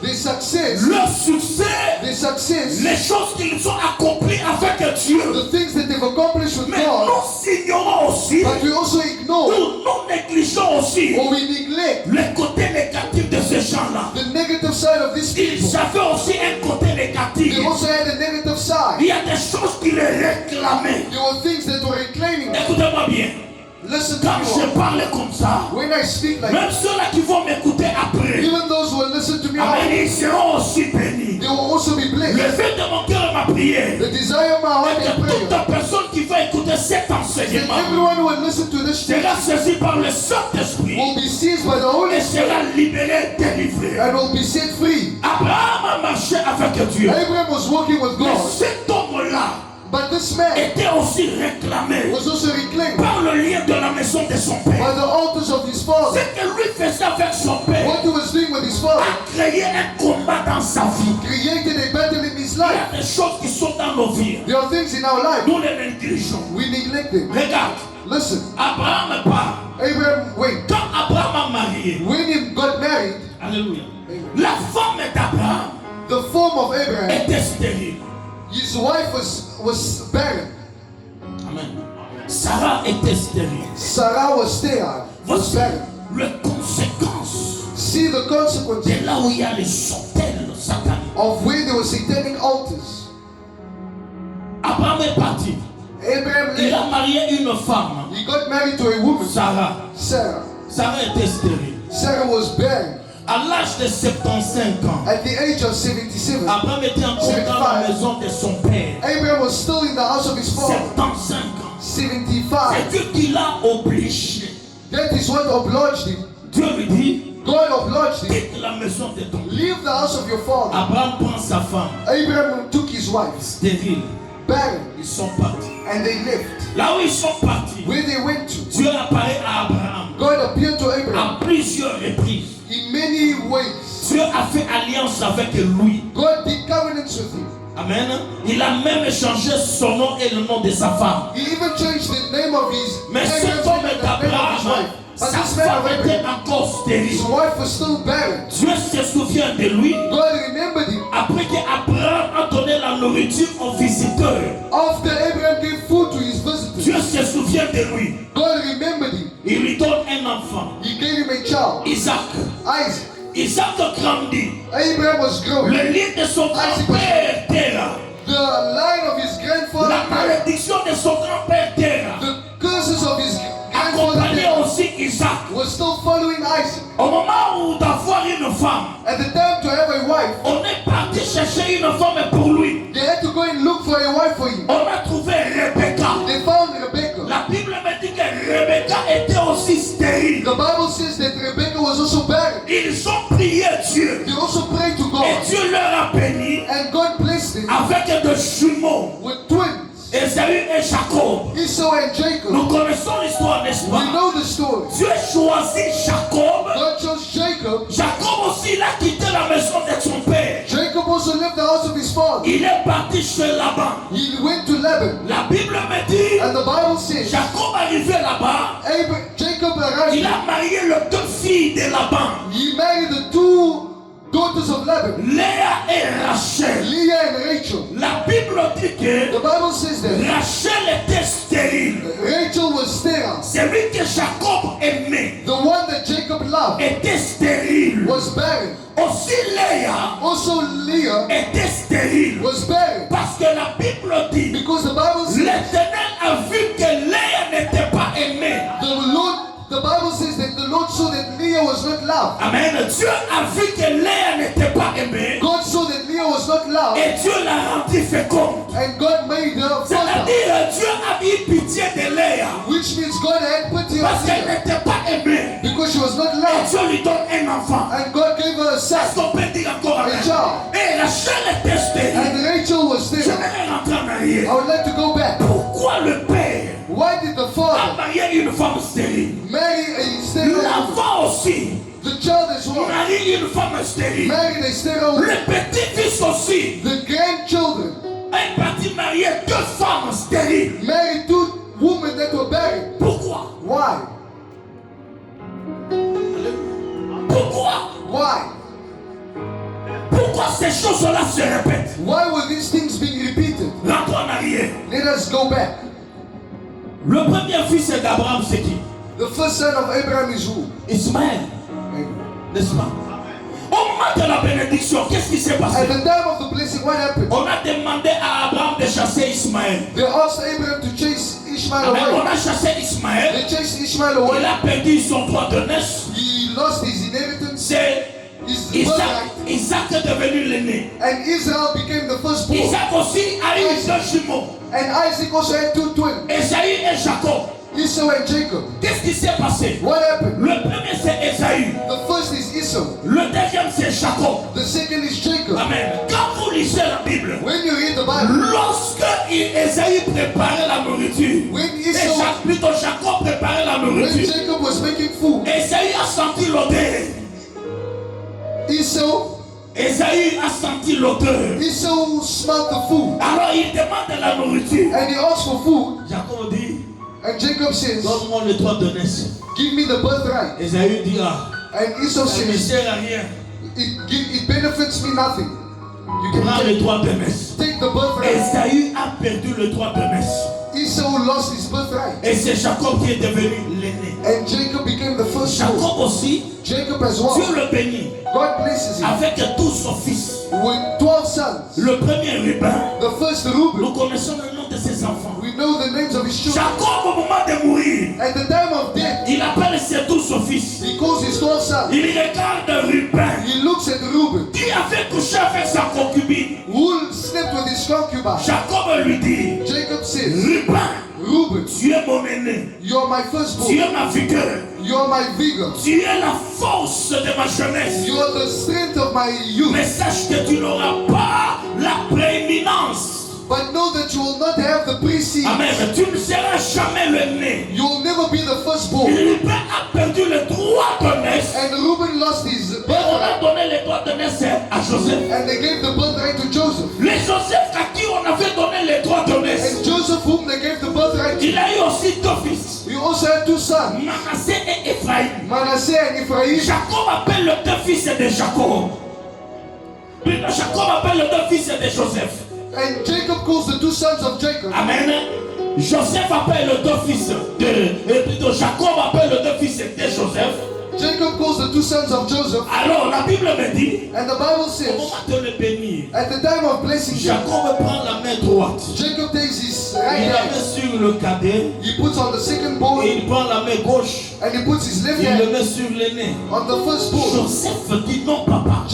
Their success,
leur succès,
their success,
les choses qu'ils ont accomplies avec Dieu.
the things that they've accomplished with
Mais
God,
nous ignorons aussi,
but we also ignore
nous négligeons aussi
or we neglect
les côtés négatifs de ces gens-là.
the negative side of these
Ils
people.
avaient aussi un côté négatif.
They also had a negative
Il
side.
y a des choses qui les réclamaient.
There were things that were reclaiming them.
Écoutez-moi bien.
Listen to
Quand
me.
je parle comme ça,
When I speak like
même ceux-là qui vont m'écouter après,
even those who will listen to me,
amen,
they
ils seront aussi bénis.
will also be
Le
blessed.
fait de mon cœur et ma prière,
The desire of my heart
et
and
que toute
prayer
personne qui va écouter cet
that
enseignement
everyone who will listen to this
sera saisie par le Saint-Esprit
will be seized by the Holy
et
Spirit
sera libéré, délivré.
and will be set free.
Abraham a marché avec Dieu.
Abraham was walking with
Mais
God,
cet homme-là
but this man
était aussi réclamé
was also reclaimed
par le lien de la maison de son
by
père.
the altars of his father.
Ce que lui faisait avec son père
What he was doing with his father
a créé un combat dans sa vie.
created a battle in his
Il y
life.
a des choses qui sont dans nos vies.
There are things in our life
Nous les négligeons.
we neglect them.
Regarde,
Listen,
Abraham part.
Abraham, wait,
Quand Abraham a marié,
when he got married,
alléluia, la femme d'Abraham
the form of Abraham,
était stérile.
his wife was barren.
Amen. Sarah était stérile.
Sarah was sterile, was
Voici
barren.
les conséquences
See the consequences
de là où il y a les hôtels sataniques.
of where there were satanic altars.
Abraham est parti.
Abraham
Il
left.
a marié une femme,
He got married to a woman,
Sarah.
Sarah.
Sarah était stérile.
Sarah was barren.
À l'âge de 75 ans,
At the age of 77,
Abraham était encore dans la maison de son père.
Abraham was still in the house of his father.
75 ans.
75.
C'est Dieu qui l'a obligé.
That is what obliged him.
Dieu lui dit,
God obliged him.
quitte la maison de ton père.
Leave the house of your father.
Abraham prend sa femme,
Abraham took his wife,
stérile.
barren,
Ils sont partis.
and they left.
Là où ils sont partis,
Where they went to,
Dieu apparaît à Abraham
God appeared to Abraham
à plusieurs reprises.
in many ways.
Dieu a fait alliance avec lui.
God did covenants with him.
Amen. Il a même changé son nom et le nom de sa femme.
He even changed the name of his
Mais cet
Abraham's
homme
name and the name of his
d'Abraham,
wife. But
sa
this man of
femme était
Abraham,
encore stérile.
his wife was still barren.
Dieu se souvient de lui
God remembered him.
après qu'Abraham a donné la nourriture aux visiteurs.
After Abraham gave food to his
Dieu
visitors,
se souvient de lui.
God remembered him.
Il lui donne un enfant,
He gave him a child,
Isaac.
Isaac.
Isaac grandit.
Abraham was growing.
Le lien de son grand-père était là.
The line of his grandfather,
La malédiction de son grand-père était là.
the curses of his
Accompagné
grandfather
aussi Isaac.
was still following Isaac.
Au moment où d'avoir une femme,
At the time to have a wife,
on est parti chercher une femme pour lui.
they had to go and look for a wife for him.
On a trouvé Rebecca.
They found Rebecca.
La Bible me dit que Rebecca était aussi stérile.
The Bible says that Rebecca was also barren.
Ils ont prié Dieu.
They also prayed to
Et
God.
Dieu leur a béni
And God blessed them
avec des jumeaux.
with twins,
Esaü et Jacob.
Esau and Jacob.
Nous connaissons l'histoire, n'est-ce
We
pas?
know the story.
Dieu choisit Jacob.
God chose Jacob.
Jacob aussi, il a quitté la maison de son père.
Jacob also left the house of his father.
Il est parti chez Laban.
He went to Laban.
La Bible me dit,
And the Bible says,
Jacob arrivé là-bas,
Jacob Laban.
Il a marié les deux filles de Laban,
He married the two daughters of Laban,
Léa et Rachel.
Leah and Rachel.
La Bible dit que
The Bible says that
Rachel était stérile.
Rachel was sterile.
Celui que Jacob aimait
The one that Jacob loved
était stérile.
was barren.
Aussi Léa
Also Leah
était stérile.
was barren.
Parce que la Bible dit,
Because the Bible says
l'Éternel a vu que Léa n'était pas aimée.
the Bible says that the Lord saw that Leah was not loved.
Amen. Dieu a vu que Léa n'était pas aimée.
God saw that Leah was not loved,
Et Dieu l'a rendue féconde.
and God made her fertile.
C'est-à-dire, Dieu a eu pitié de Léa.
Which means God had pity
Parce
on
qu'elle
Leah
n'était pas aimée.
because she was not
Et
loved,
Dieu lui donne un enfant.
and God gave her a
Est-ce
son.
qu'on peut dire encore amen? Et Rachel était stérile.
And Rachel was
Je
sterile.
vais rentrer en
I
arrière.
would like to go back.
Pourquoi le père
Why did the
a
father
marié une femme stérile?
marry a sterile woman?
L'enfant aussi
The child as well
marie une femme stérile.
married a sterile woman.
Le petit-fils aussi
The grandchildren
est parti marier deux femmes stériles.
married two women that were barren.
Pourquoi?
Why?
Pourquoi?
Why?
Pourquoi ces choses-là se répètent?
Why were these things being repeated?
Rentrons en arrière.
Let us go back.
Le premier fils d'Abraham, c'est qui?
The first son of Abraham is who?
Ismaël, n'est-ce pas? Au moment de la bénédiction, qu'est-ce qui s'est
At
passé?
the time of the blessing, what happened?
On a demandé à Abraham de chasser Ismaël.
They asked Abraham to chase Ishmael
Amen. On
away.
a chassé Ismaël.
They chased Ishmael
Il
away.
a perdu son droit de naissance.
He lost his inheritance,
C'est
his
Isaac.
birthright,
Isaac est devenu l'aîné.
and Israel became the firstborn.
Isaac aussi a eu deux jumeaux.
And Isaac also had two twins,
Esaü et Jacob.
Esau and Jacob.
Qu'est-ce qui s'est passé?
What happened?
Le premier c'est Esaü.
The first is Esau.
Le deuxième c'est Jacob.
The second is Jacob.
Amen. Quand vous lisez la Bible,
When you read the Bible,
lorsque Esaü préparait la nourriture,
when
et plutôt Jacob préparait la
when
nourriture,
Jacob was making food,
Esaü a senti l'odeur. Esaü a senti l'odeur.
Esau smelled the food,
Alors il demande la nourriture.
and he asked for food,
Jacob dit,
and Jacob says,
donne-moi le droit de naissance.
give me the birthright.
Esaü dit, ah,
And Esau
ça ne me
says,
sert à rien.
it benefits me nothing. You can
Prends le droit de naissance.
take the birthright.
Esaü a perdu le droit de naissance.
Esau lost his birthright,
Et c'est Jacob qui est devenu l'aîné.
and Jacob became the firstborn.
Jacob aussi,
Jacob as
Dieu
well.
le bénit
God blesses him
avec 12 son fils.
with 12 sons.
Le premier Reuben,
The first Reuben,
nous connaissons le nom de ses enfants.
we know the names of his children.
Jacob, au moment de mourir,
At the time of death,
il appelle ses 12 son fils.
he calls his 12 sons.
Il regarde Reuben
He looks at Reuben,
qui avait couché avec sa concubine.
who slept with his concubine.
Jacob lui dit,
Jacob says,
Reuben,
Reuben,
tu es mon aîné,
you are my
tu
firstborn.
es ma vigueur,
You are my vigor.
tu es la force de ma jeunesse.
You are the strength of my youth.
Mais sache que tu n'auras pas la prééminence.
But know that you will not have the precedence.
Amen. Tu ne seras jamais l'aîné.
You will never be the firstborn.
Reuben a perdu le droit de naissance.
And Reuben lost his
Et on
birthright.
a donné le droit de naissance à Joseph.
And they gave the birthright to Joseph.
Les Joseph à qui on avait donné le droit de naissance,
And Joseph, whom they gave the birthright to,
il a eu aussi deux fils,
he also had two sons,
Manassé et Ephraïm.
Manasseh and Ephraim.
Jacob appelle les deux fils de Jacob. Jacob appelle les deux fils de Joseph.
And Jacob calls the two sons of Jacob.
Amen. Joseph appelle les deux fils de... plutôt Jacob appelle les deux fils de Joseph.
Jacob calls the two sons of Joseph.
Alors la Bible me dit,
And the Bible
au
says,
moment de le bénir,
at the time of blessing Jacob,
Jacob prend la main droite.
Jacob takes his
Il
right
la met
hand.
sur le cadet
He puts on the second
et
bone,
il prend la main gauche.
and he puts his left
Il le
hand
met sur l'aîné.
on the first bone.
Joseph dit non papa.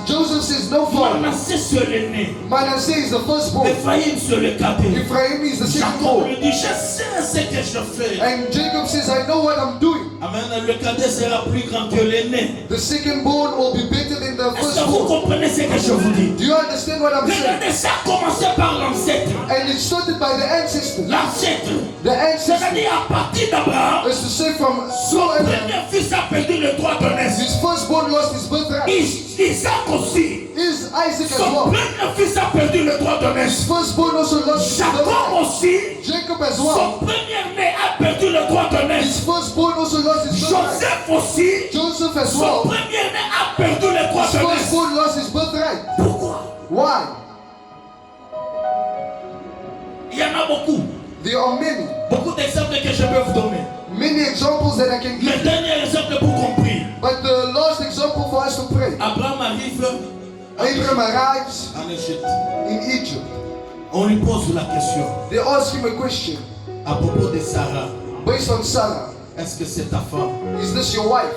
Joseph says, no father.
Manassé sur l'aîné.
Manasseh is the firstborn.
Ephraïm sur le cadet.
Ephraim is the second
Jacob
born.
lui dit, je sais ce que je fais.
And Jacob says, I know what I'm doing.
Amen. Le cadet sera plus grand que l'aîné.
The second born will be better than the
Est-ce que vous
firstborn.
comprenez ce que je vous dis?
Do you understand what I'm saying?
Regardez, ça a commencé par l'ancêtre.
And it started by the ancestors.
L'ancêtre.
The ancestors
C'est-à-dire à partir d'Abraham,
is to say from
son
Saul and
premier fils a perdu le droit de naissance.
his firstborn lost his birthright.
Isaac aussi.
Is Isaac as
Son
well.
premier fils a perdu le droit de
His
naissance.
firstborn also lost his
Jacob
birthright.
aussi.
Jacob as
Son
well.
premier né a perdu le droit de
His
naissance.
firstborn also lost his birthright.
Joseph aussi,
Joseph as
son
well,
premier-né a perdu les droits
his
de naissance.
firstborn lost his birthright.
Pourquoi?
Why?
Il y en a beaucoup.
There are many.
Beaucoup d'exemples que je peux vous donner.
Many examples that I can
Le
give you.
dernier exemple pour comprendre.
But the last example for us to pray.
Abraham arrive
Abraham arrives
en Égypte.
in Egypt.
On lui pose la question
They ask him a question
à propos de Sarah.
based on Sarah.
Est-ce que c'est ta femme?
Is this your wife?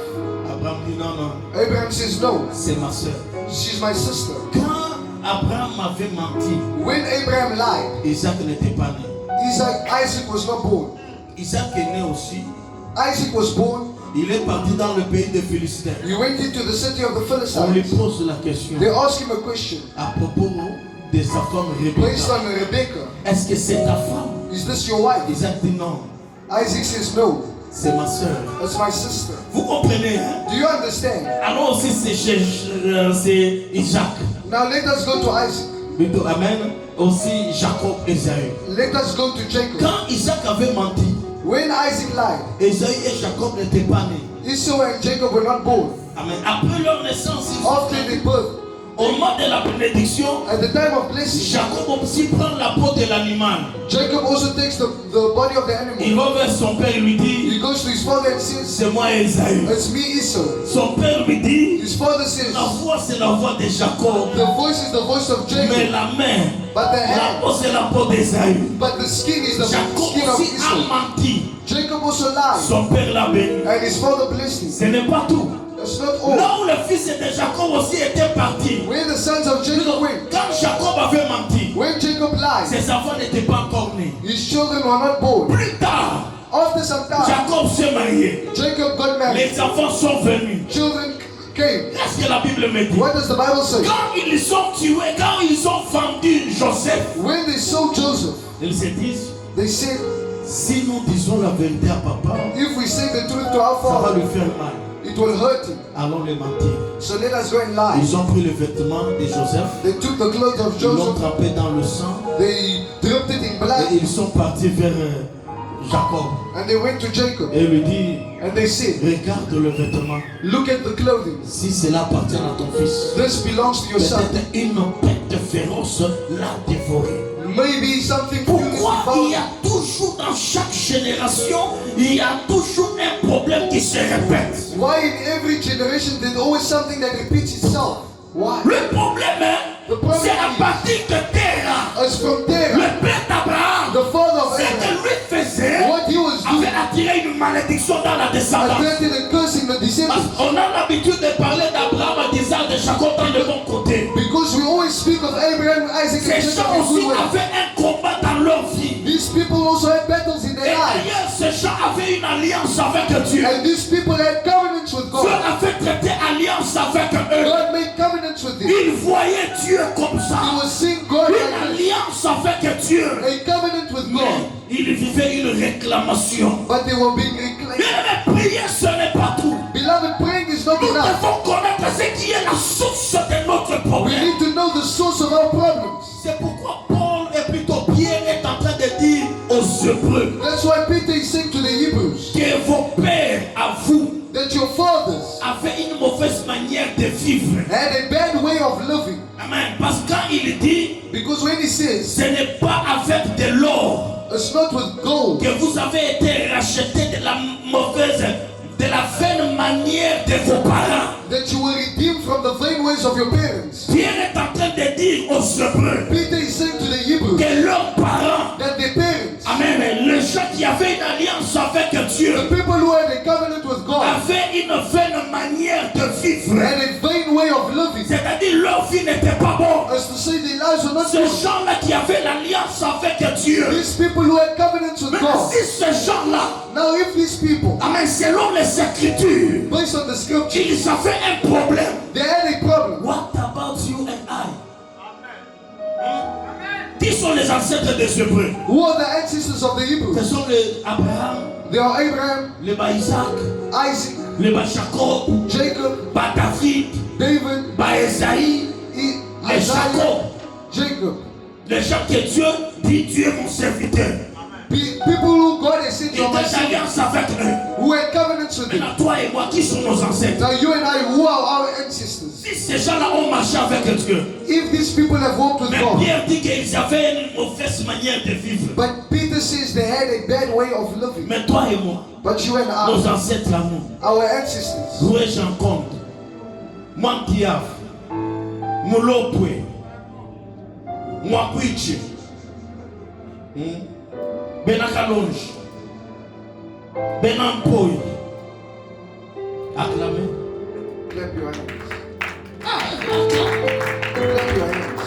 Abraham dit non, non,
Abraham says no.
c'est ma soeur.
She's my sister.
Quand Abraham avait menti,
When Abraham lied,
Isaac n'était pas né.
Isaac was not born.
Isaac est né aussi.
Isaac was born.
Il est parti dans le pays des Philistins.
He went into the city of the
On lui
Philistines.
pose la question
They ask him a question
à propos de sa femme
based
Rebecca.
on Rebecca.
Est-ce que c'est ta femme?
Is this your wife?
Isaac dit non,
Isaac says no.
c'est ma soeur.
That's my sister.
Vous comprenez, hein?
Do you understand?
Alors aussi c'est Isaac.
Now let us go to Isaac.
Plutôt, amen. Aussi Jacob, Esaü.
Let us go to Jacob.
Quand Isaac avait menti,
When Isaac lied,
Esaü et Jacob n'étaient pas nés.
Esau and Jacob were not born.
Amen. Après leur naissance, ils
After their birth,
au moment de la bénédiction,
at the time of blessing,
Jacob aussi prend la peau de l'animal.
Jacob also takes the body of the
Il
animal.
va vers son père et lui dit,
He goes to his father and says,
c'est moi Esaü.
it's me, Esau.
Son père lui dit,
His father says,
la voix c'est la voix de Jacob,
the voice is the voice of
mais
Jacob,
la main,
but the
la
hand,
peau c'est la peau d'Esaü.
but the skin is the
Jacob
skin of
aussi a
Esau.
menti.
Jacob also lied,
Son père l'a béni.
and his father blessed him.
Ce n'est pas tout.
That's not all.
Là où le fils de Jacob aussi était parti,
Where the sons of Jacob went,
quand Jacob avait menti,
when Jacob lied,
ses enfants n'étaient pas encore nés.
his children were not born.
Plus tard,
After some time,
Jacob s'est marié.
Jacob got married.
Les enfants sont venus.
Children came.
Qu'est-ce que la Bible me dit?
What does the Bible say?
Quand ils ont tué, quand ils ont vendu Joseph,
When they saw Joseph,
ils se disent,
they said,
si nous disons la vérité à papa,
if we say the truth to our
ça va
father,
lui faire mal.
it will hurt him.
Allons les mentir.
So let us go and lie.
Ils ont pris les vêtements de Joseph,
They took the clothes of
ils l'ont
Joseph,
trempé dans le sang
they dipped it in blood,
et ils sont partis vers Jacob.
and they went to Jacob.
Et lui dit,
And they said,
regarde le vêtement.
look at the clothing.
Si cela appartient à ton fils,
This belongs to your son.
peut-être une bête féroce l'a dévoré.
Maybe something
Pourquoi il y
found.
a toujours dans chaque génération, il y a toujours un problème qui se répète?
Why in every generation there's always something that repeats itself? Why?
Le problème, hein, c'est à partir de Terah,
As from there,
le père d'Abraham,
the father of
ce
Abraham,
que lui faisait
what he was
avait
doing,
attiré une malédiction dans la descendance.
attracted a curse in the
Parce
descendants.
qu'on a l'habitude de parler d'Abraham, d'Isaac, de Jacob dans le bon côté.
Because we always speak of Abraham, Isaac, and
Ces
Jacob
gens
in
aussi
good way.
avaient un combat dans leur vie.
These people also had battles in
Et
their lives.
d'ailleurs, ces gens avaient une alliance avec Dieu.
And these people had covenants with
Dieu
God.
avait traité alliance avec eux.
God made covenants with them.
Ils voyaient Dieu comme
He
ça.
was seeing God
Une
like
alliance avec Dieu.
a covenant with
Mais
God.
ils vivaient une réclamation.
But they were being reclaimed.
Bien aimé, prier, ce n'est pas tout.
Beloved, praying is not
Nous
enough.
devons connaître ce qui est la source de notre
We
problème.
need to know the source of our problems.
C'est pourquoi Paul et plutôt Pierre est en train de dire aux Hébreux
That's why Peter is saying to the Hebrews
que vos pères à vous
that your fathers
avaient une mauvaise manière de vivre.
had a bad way of living.
Amen. Parce que quand il dit,
Because when he says,
ce n'est pas avec de l'or
it's not with gold
que vous avez été rachetés de la mauvaise, de la vaine manière de vos parents.
that you were redeemed from the vain ways of your parents.
Pierre est en train de dire aux Hébreux
Peter is saying to the Hebrews
que leurs parents,
that their parents,
amen, les gens qui avaient une alliance avec Dieu,
the people who had a covenant with God,
avaient une vaine manière de vivre.
had a vain way of living.
C'est-à-dire leur vie n'était pas bonne.
As to say their lives were not
Ces
good.
gens-là qui avaient l'alliance avec Dieu,
These people who had covenants with
maintenant
God.
si ces gens-là,
Now if these people,
amen, selon les Écritures,
based on the scripture,
ils avaient un problème.
they had a problem.
What about you and I? Qui sont les ancêtres des Hébreux?
Who are the ancestors of the
Ce
Hebrews?
sont les Abraham,
They are Abraham,
les Isaac,
Isaac,
les Jacob,
Jacob,
David,
David,
Esaïe, les
Isaiah,
Jacob.
Jacob.
Les gens que Dieu dit, Dieu est mon serviteur.
People who God has said
Il
you are my
était
son,
alliance avec eux.
who had covenants with them.
Maintenant, toi et moi, qui sont nos ancêtres?
Now you and I, who are our ancestors?
Si ces gens-là ont marché avec Dieu,
If these people have walked with
mais
God,
Pierre dit qu'ils avaient une mauvaise manière de vivre.
but Peter says they had a bad way of living.
Mais toi et moi,
But you and
nos
I,
ancêtres à nous,
our ancestors,
Loué Jean Comte, Mankiaf, Moulopwe, Mwakwitche, Benakalonge, Benampoy, acclamez.
clap your hands. Clap your hands.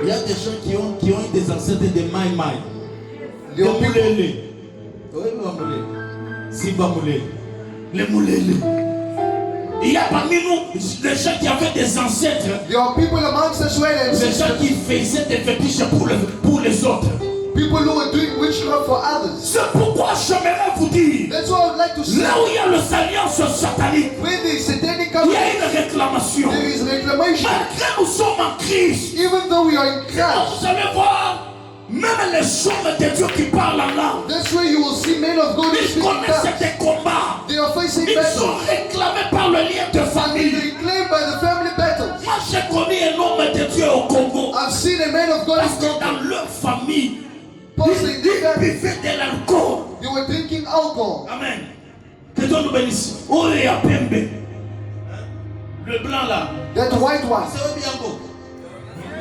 Il y a des gens qui ont eu des ancêtres de Maï Maï, de
There are people,
Moulele. Oui, Moulele. Simba Moulele. Les Moulele. Il y a parmi nous des gens qui avaient des ancêtres,
there are people amongst us who had
des gens
ancestors,
qui faisaient des fétiches pour les autres.
people who were doing witchcraft for others.
C'est pourquoi j'aimerais vous dire,
That's what I would like to say.
là où il y a les alliances sataniques,
When there is satanic
il y a
covenant,
une réclamation.
there is reclamation.
Malgré nous sommes en Christ,
Even though we are in
alors
Christ,
vous allez voir, même les hommes de Dieu qui parlent en langue,
that's where you will see men of God who
ils
speak in
connaissent
tongues.
des combats.
They are facing
Ils sont
battles.
réclamés par le lien de
They
famille.
are reclaimed by the family battles.
Moi, j'ai connu un homme de Dieu au Congo.
I've seen a man of God
Parce
in
que
Congo.
dans leur famille,
Parce
ils
in their family,
buvaient de l'alcool.
they were drinking alcohol.
Amen. Que Dieu nous bénisse. Oh, il y a Pembe. Le blanc là.
That white one,
C'est bien beau.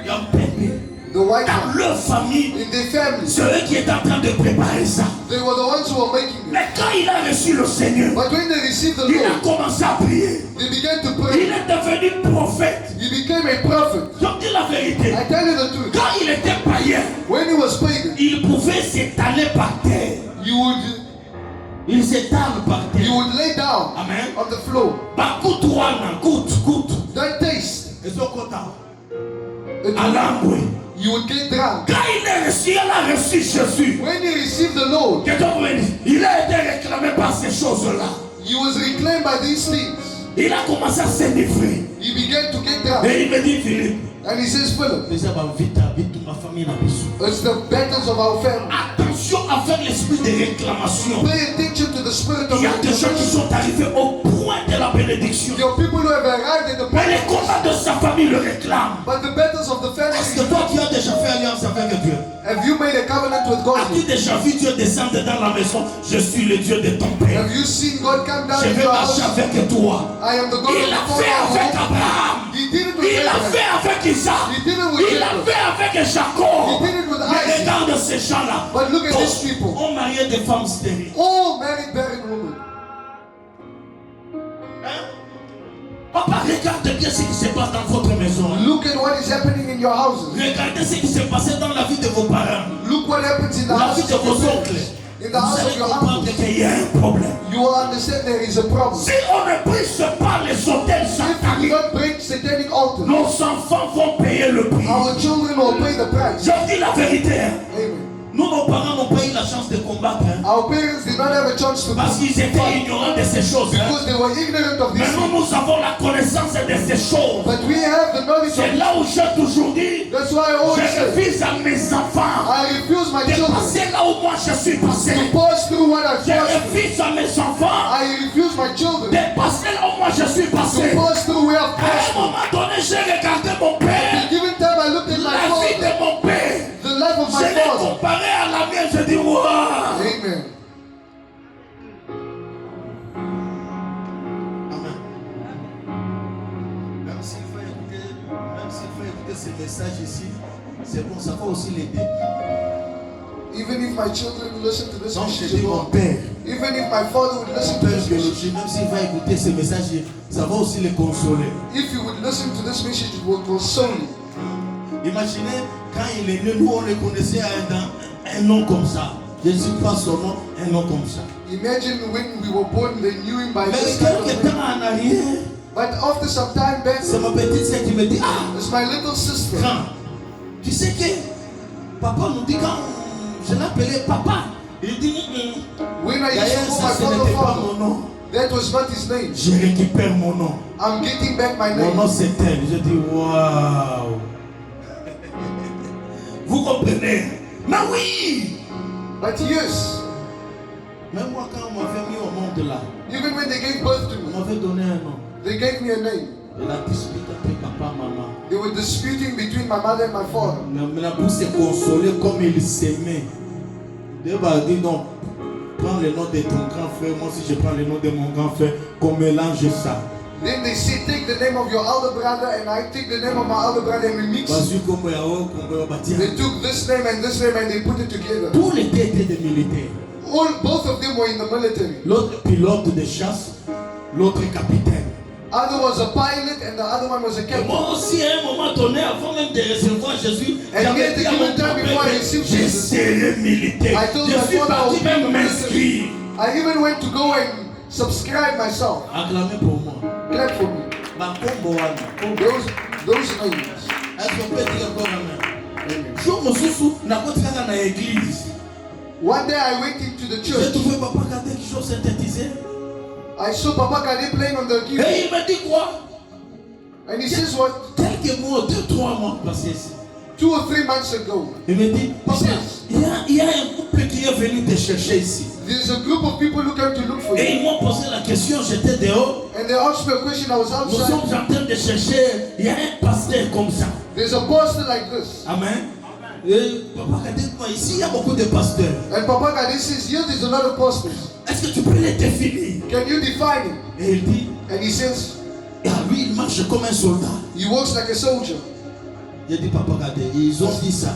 Il y a Pembe.
the white
Dans
one,
leur famille,
in their family,
c'est eux qui étaient en train de préparer ça.
they were the ones who were making it.
Mais quand il a reçu le Seigneur,
But when they received the
il a
Lord,
commencé à prier.
they began to
Il
pray.
est devenu prophète.
He became a prophet.
Je dis la vérité.
I tell you the truth.
Quand il était païen,
When he was pagan,
il pouvait s'étaler par terre. Il s'étale par
you
terre.
would lay down
Amen.
on the floor.
Bah, goûte, goûte.
Don't taste.
Et son quota.
It
À
would-
l'âme,
You would get drunk.
quand il est reçu, il a reçu Jésus.
When he received the Lord,
Que Dieu vous bénisse. Il a été réclamé par ces choses-là.
he was reclaimed by these things.
Il a commencé à s'enivrer.
He began to get drunk.
Et il me dit, Philippe,
And he says, Philip,
vite, ma famille n'a besoin.
it's the battles of our family.
Attention avec l'esprit de réclamation.
Pay attention to the spirit of
Il y a des gens qui
reclamation.
sont arrivés au point de la bénédiction.
There are people who have arrived at the
Mais
point,
les combats de sa famille le réclament.
but the battles of the
Est-ce que
family.
toi tu as déjà fait alliance avec Dieu?
Have you made a covenant with God?
As-tu déjà vu Dieu descendre dans la maison? Je suis le Dieu de ton père.
Have you seen God come down
Je
in
vais
your
marcher
house?
avec toi.
I am the God
Il l'a
of the
fait avec
Father.
Abraham.
He did it with
Il l'a
Abraham.
fait avec Isaac.
He did it with
Il l'a
Jacob.
fait avec Jacob.
He did it with
Mais
Isaac.
regarde ces gens-là.
But look at
Tous
these people.
ont marié des femmes stériles.
All married barren women.
Papa, regarde bien ce qui se passe dans votre maison.
Look at what is happening in your houses.
Regardez ce qui s'est passé dans la vie de vos parents.
Look what happens in the
La vie
houses
de
of your
vos
parents.
oncles.
In
Vous
the house
allez
of your
comprendre
uncles.
qu'il y a un problème.
You will understand there is a problem.
Si on ne brise pas les hôtels
If we
sataniques,
don't break satanic altars,
nos enfants vont payer le prix.
our children will pay the price.
Je dis la vérité. Hein.
Amen.
Nous, nos parents n'ont pas eu la chance de combattre. Hein,
Our parents did not have a chance to
parce qu'ils étaient ignorants de ces choses. Hein.
because they were ignorant of
Mais
this.
nous, nous avons la connaissance de ces choses.
But we have the knowledge
C'est
of
là où j'ai toujours dit,
That's why I always
je
say,
refuse à mes enfants
I refuse my
de
children
passer là où moi je suis passé.
to pass through what I've
Je
passed through.
refuse à mes enfants
I refuse my children
de passer là où moi je suis passé.
to pass through where I've
À
passed
un
through.
moment donné, j'ai regardé mon père,
At a given time, I looked at my
la vie
father,
de mon père.
the life of
Je
my
l'ai
father.
comparé à la mienne, je dis waouh.
Amen.
Même s'il faut écouter ces messages ici, c'est bon, ça va aussi l'aider.
Even if my children listen to this
Donc je
message,
dis mon père,
even if my father would listen to
père
this message,
biologique, même s'il va écouter ces messages, ça va aussi les consoler.
if you would listen to this message, it will console you.
Imaginez, quand il est né, nous on le connaissait un nom comme ça. Je ne sais pas son nom, un nom comme ça.
Imagine when we were born, they knew him by
Mais
this kind of
quelques
name.
temps en arrière,
But after some time back,
c'est ma petite sœur qui me dit, ah,
it's my little sister.
grand, tu sais que papa nous dit quand je l'appelais papa, il dit,
When I used
d'ailleurs
to
ça
call
ce
my father
n'était pas
father,
mon nom.
that was not his name.
Je récupère mon nom.
I'm getting back my
Mon nom
name.
c'est elle. Je dis waouh. Vous comprenez? Mais oui,
But years,
Même moi, quand on m'avait mis au monde là,
even when they gave birth to
on
me,
m'avait donné un nom.
they gave me a name.
Et la dispute entre papa et maman.
They were disputing between my mother and my father.
Maintenant, pour se consoler comme ils s'aimaient, Dieu va dire non, prends le nom de ton grand frère, moi si je prends le nom de mon grand frère, qu'on mélange ça.
Then they said, take the name of your elder brother, and I take the name of my elder brother, and we mix.
Vas-y, comme Yahoo, comme Batia.
They took this name, and they put it together.
Tous les deux étaient des militaires.
Both of them were in the military.
L'autre pilote de chasse, l'autre capitaine.
Other was a pilot, and the other one was a
Et
captain.
moi aussi, à un moment donné, avant même de recevoir Jésus,
And
j'avais
yet,
dit à
the
mon
given time before I
papa que
received
je
Jesus,
serai militaire.
I told
Je
my
suis
father I
parti
was
même
going to
m'inscrire.
I even went to go and subscribe myself.
Acclamez pour moi.
Clap for me.
Makombo wana.
Those names.
Est-ce qu'on peut dire encore amen?
Amen.
Jour mosusu, nakotika na église.
One day I went into the
J'ai
church.
trouvé papa Kade qui joue synthétisé.
I saw Papa Kade playing on the keyboard.
Et il me dit quoi?
And he says what?
Quelques mois, 2-3 mois passés ici.
2 or 3 months ago,
Il me dit, papa, il y a un couple qui est venu te chercher ici.
there's a group of people who came to look for
Et
you.
ils m'ont posé la question, j'étais dehors.
And they asked me a question. I was
Nous
outside.
sommes en train de chercher, il y a un pasteur comme ça.
There's a pastor like this.
Amen. Et papa Kade dit, moi, ici, il y a beaucoup de pasteurs.
And Papa Kade says, here there's a lot of pastors.
Est-ce que tu peux les définir?
Can you define him?
Et il dit,
And he says,
ah, lui, il marche comme un soldat.
he walks like a soldier.
J'ai dit, papa Kade, ils ont dit ça.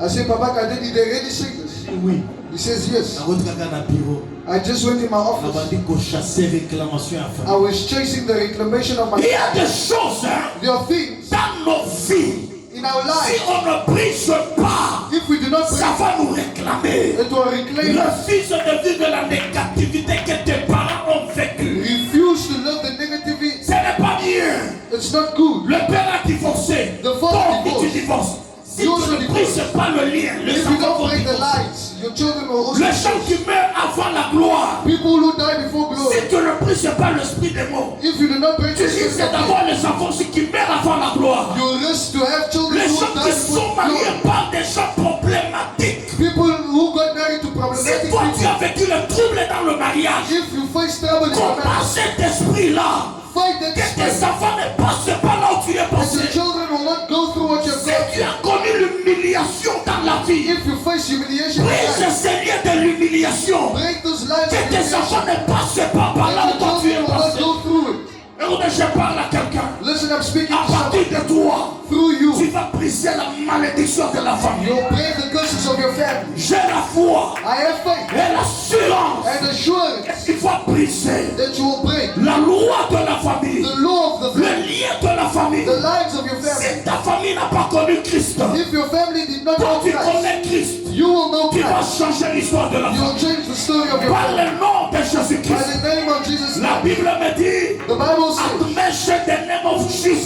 I say, Papa Kade, did they really say this?
Il dit, oui.
He says, yes.
Na votre kaka na bureau.
I just went in my
Na
office.
bandi ko chasser réclamation à
I
faire.
was chasing the reclamation of my.
Il y a des choses hein,
There are things
dans nos vies.
in our
Si
lives.
on ne brise pas,
If we do not
ça
pray,
va nous réclamer.
it will reclaim us.
Refuse de vivre la négativité que tes parents ont vécue.
Refuse to love the negativity.
Ce n'est pas bien.
It's not good.
Le père a divorcé.
The father
Toi,
divorced.
tu divorces. Si tu
You also
ne
divorce.
brises pas le lien, les
If you
enfants
don't
vont
break the
divorcer.
lights, your children will also.
Les gens qui meurent avant la gloire.
People who die before glory.
Si tu ne brises pas l'esprit des mots,
If you do not break
tu
the
risques
spirit of
d'avoir les enfants aussi qui meurent avant la gloire.
death, you risk to have children
Les
who
gens
die
qui
before
sont mariés
glory.
par des gens problématiques.
People who got married to
Si
problematic
toi tu
people.
as vécu le trouble dans le mariage,
If you face trouble in your
combat
marriage,
cet esprit-là.
fight that
Que tes
spirit.
enfants ne passent pas là où tu es
And
passé.
your children will not go through what you've
Si
gone
tu
through.
as connu l'humiliation dans la vie,
If you face humiliation in
brise
life,
ces liens de l'humiliation.
break those lives
Que
of
tes
humiliation.
enfants ne passent pas par là
And
où
your
toi tu es
children will not
passé.
go through it.
Et on je parle à quelqu'un.
Listen, I'm speaking
À
to
partir
someone.
de toi,
Through
tu
you,
vas briser la malédiction de la famille.
you'll break the curses of your family.
J'ai la foi
I have faith
et l'assurance
and assurance
qu'il va briser
that you will break
la loi de la famille,
the law of the
le
family,
lien de la famille.
the lives of your
Si
family.
ta famille n'a pas connu Christ,
If your family did not
quand
know
tu
Christ,
connais Christ,
you will know
tu vas
Christ.
changer l'histoire de la
You
famille.
will change the story of your
Par
family.
le nom de
By
Jésus-Christ.
the name of Jesus
La
Christ.
Bible me dit,
The Bible
at
says,
mention the name of Jesus,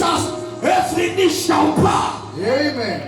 every knee shall bow.
Amen.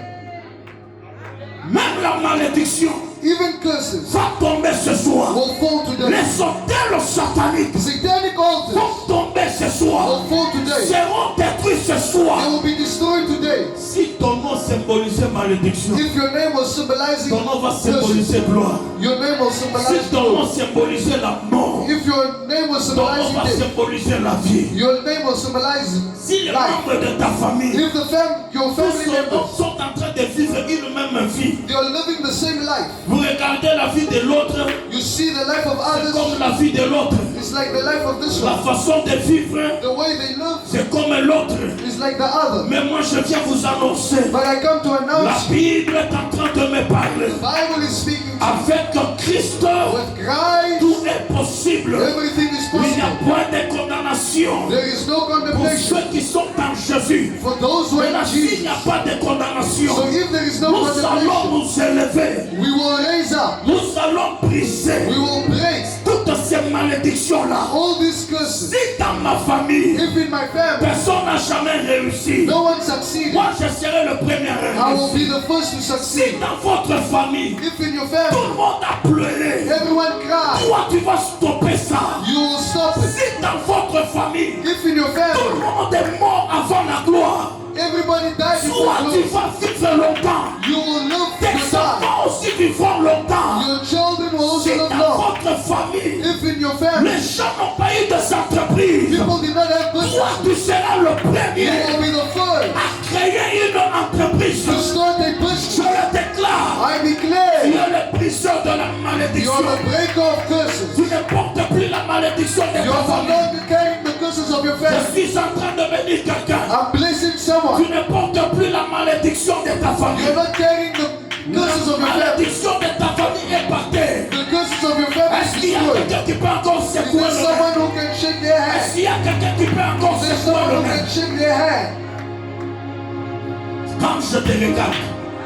Même la malédiction
Even curses
va tomber ce soir.
will fall today.
Les hôtels sataniques
Satanic altars
vont tomber ce soir.
will fall today.
Seront détruits ce soir.
They will be destroyed today.
Si ton nom symbolisait malédiction,
If your name was symbolizing
ton nom va
curses,
symboliser gloire.
your name will
Si
symbolize
ton nom
glory.
symbolisait la mort,
If your name was
ton nom
symbolizing
va
death,
symboliser la vie.
your name will symbolize
Si les
life.
membres de ta famille,
If your
tous
family members,
sont en train de vivre une même vie,
they are living the same life.
vous regardez la vie de l'autre,
You see the life of
c'est
others,
comme la vie de l'autre.
it's like the life of this
La
one.
façon de vivre,
The way they live
c'est comme l'autre.
is like the other.
Mais moi, je viens vous annoncer,
But I come to
la
announce,
Bible est en train de me parler.
the Bible is speaking to
Avec Christ,
with Christ,
tout est possible.
everything is
Il n'y a
possible.
point de condamnation
There is no
pour
condemnation
ceux qui sont en Jésus.
for those who are
Maintenant,
in
s'il
Jesus.
n'y a pas de condamnation,
So if there is no
nous allons
condemnation,
nous élever.
we will raise up,
Nous allons briser
we will break
toutes ces malédictions-là.
all these curses.
Si dans ma famille,
If in my family,
personne n'a jamais réussi,
no one succeeded,
moi je serai le premier à
I will
réussir.
be the first to
Si
succeed.
dans votre famille,
If in your
tout
family,
le monde a pleuré,
everyone cried,
toi tu vas stopper ça.
you will stop it.
Si dans votre famille,
If in your
tout le
family,
monde est mort avant la gloire,
everybody died before
toi tu
glory,
vas vivre longtemps.
you will live
Tes
to die.
enfants aussi vivront longtemps.
Your children your family.
Les gens n'ont pas eu des entreprises.
People did not have
Toi,
business.
tu seras le
You
premier
will be the first
à créer une entreprise.
to start a
Je
business.
le déclare.
I
Tu
declare
es le briseur de la
you
malédiction.
are the breaker of curses.
Tu ne portes plus la malédiction de
You
ta
are no
famille.
longer carrying the curses of your
Je
family.
suis en train de bénir quelqu'un.
I'm blessing someone.
Tu ne portes plus la malédiction de ta famille.
You're not carrying the curses of
La
your family.
malédiction de ta famille est par terre.
The curses of your family
Est-ce qu'il y a
is destroyed.
quelqu'un qui peut encore
Is
secouer
there
le
someone
main?
who can shake their
Est-ce
hand?
qu'il y a quelqu'un qui peut encore
Is there
secouer
someone
le
who
main?
can shake their hand?
Quand je te regarde,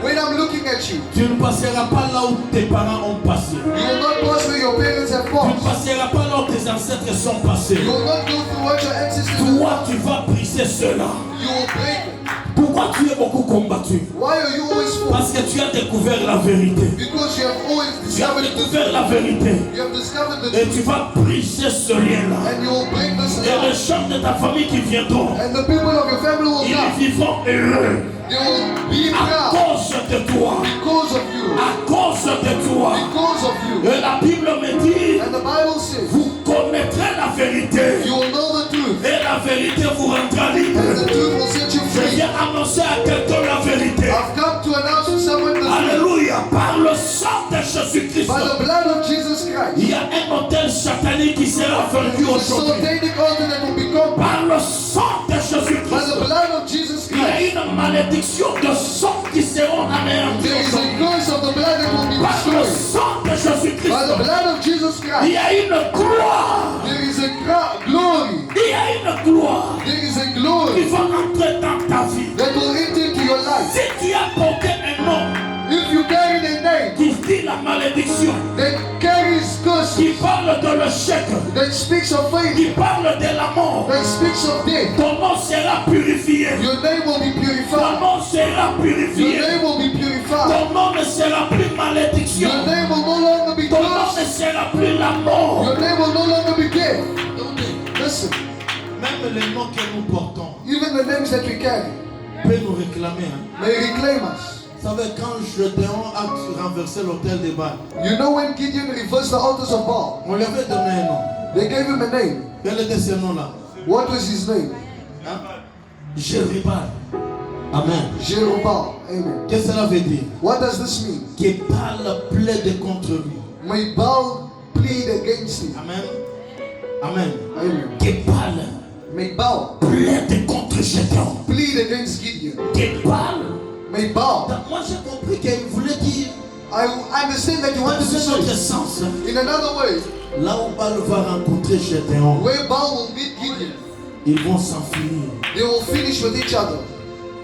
When I'm looking at you,
tu ne passeras pas là où tes parents ont passé.
you will not pass where your parents have
Tu ne
passed.
passeras pas là où tes ancêtres sont passés.
You will not go through what your ancestors have.
Toi, tu vas briser cela.
You will break it.
Pourquoi tu es beaucoup combattu?
Why are you always full?
Parce que tu as découvert la vérité.
Because you have always
Tu as
discovered the
découvert la vérité.
You have discovered the
Et
truth.
tu vas briser ce lien-là.
And you will break this
Et les
down.
gens de ta famille qui viendront,
And the people of your family will
ils
come.
vivront heureux.
They will be
À
proud
cause de toi.
because of you.
À cause de toi.
Because of you.
Et la Bible me dit,
And the Bible says,
vous connaîtrez la vérité.
you will know the truth.
Et la vérité vous rendra libre.
And the truth will set you
Je
free.
viens annoncer à quelqu'un la vérité.
I've come to announce to someone the truth.
Alléluia. Par le sang de Jésus-Christ.
By the blood of Jesus Christ.
Il y a un hôtel satanique qui sera vaincu
The
aujourd'hui.
satanic altar that will become
Par le sang de
by the
Jésus-Christ.
blood of Jesus
Il y a
Christ.
une malédiction de sang qui seront anéantis
There is a
aujourd'hui.
curse of the blood that will be
Par le
destroyed.
sang de
By the
Jésus-Christ.
blood of Jesus
Il
Christ.
y a une gloire.
There is a glory.
Il y a une gloire
There is a
qui
glory
va entrer dans ta vie.
that will enter into your life.
Si tu as porté un nom
If you carry the name
qui dit la malédiction,
that carries curses,
qui parle de l'échec,
that speaks of faith,
qui parle de la mort,
that speaks of death,
ton nom sera purifié.
your name will be
Ton
purified.
nom sera
Your
purifié.
name will be purified.
Ton nom ne sera plus malédiction.
Your name will no longer be
Ton nom ne
cursed.
sera plus la mort.
Your name will no longer be death. Listen,
Même les noms que nous portons
even the names that we carry
peuvent nous réclamer. Hein.
may reclaim us.
Vous savez, quand Gédéon a renversé l'autel de Baal,
You know when Gideon reversed the altars of Baal,
on lui avait donné un nom.
they gave him a name.
Quel était ce nom-là?
What was his name?
Hein? Jérubal. Amen.
Jerubbaal. Amen.
Qu'est-ce que cela veut dire?
What does this mean?
Que Baal plaide contre lui.
May Baal plead against him.
Amen. Amen.
Amen.
Que Baal
May Baal
plaide contre Gédéon.
plead against Gideon.
Que Baal.
May Baal.
Donc, moi j'ai compris qu'il voulait dire,
I understand that you want to
dans un autre
say
sens,
in another way,
là où Baal va rencontrer Gédéon,
where Baal will meet Gideon,
ils vont s'enfuir.
they will finish with each other.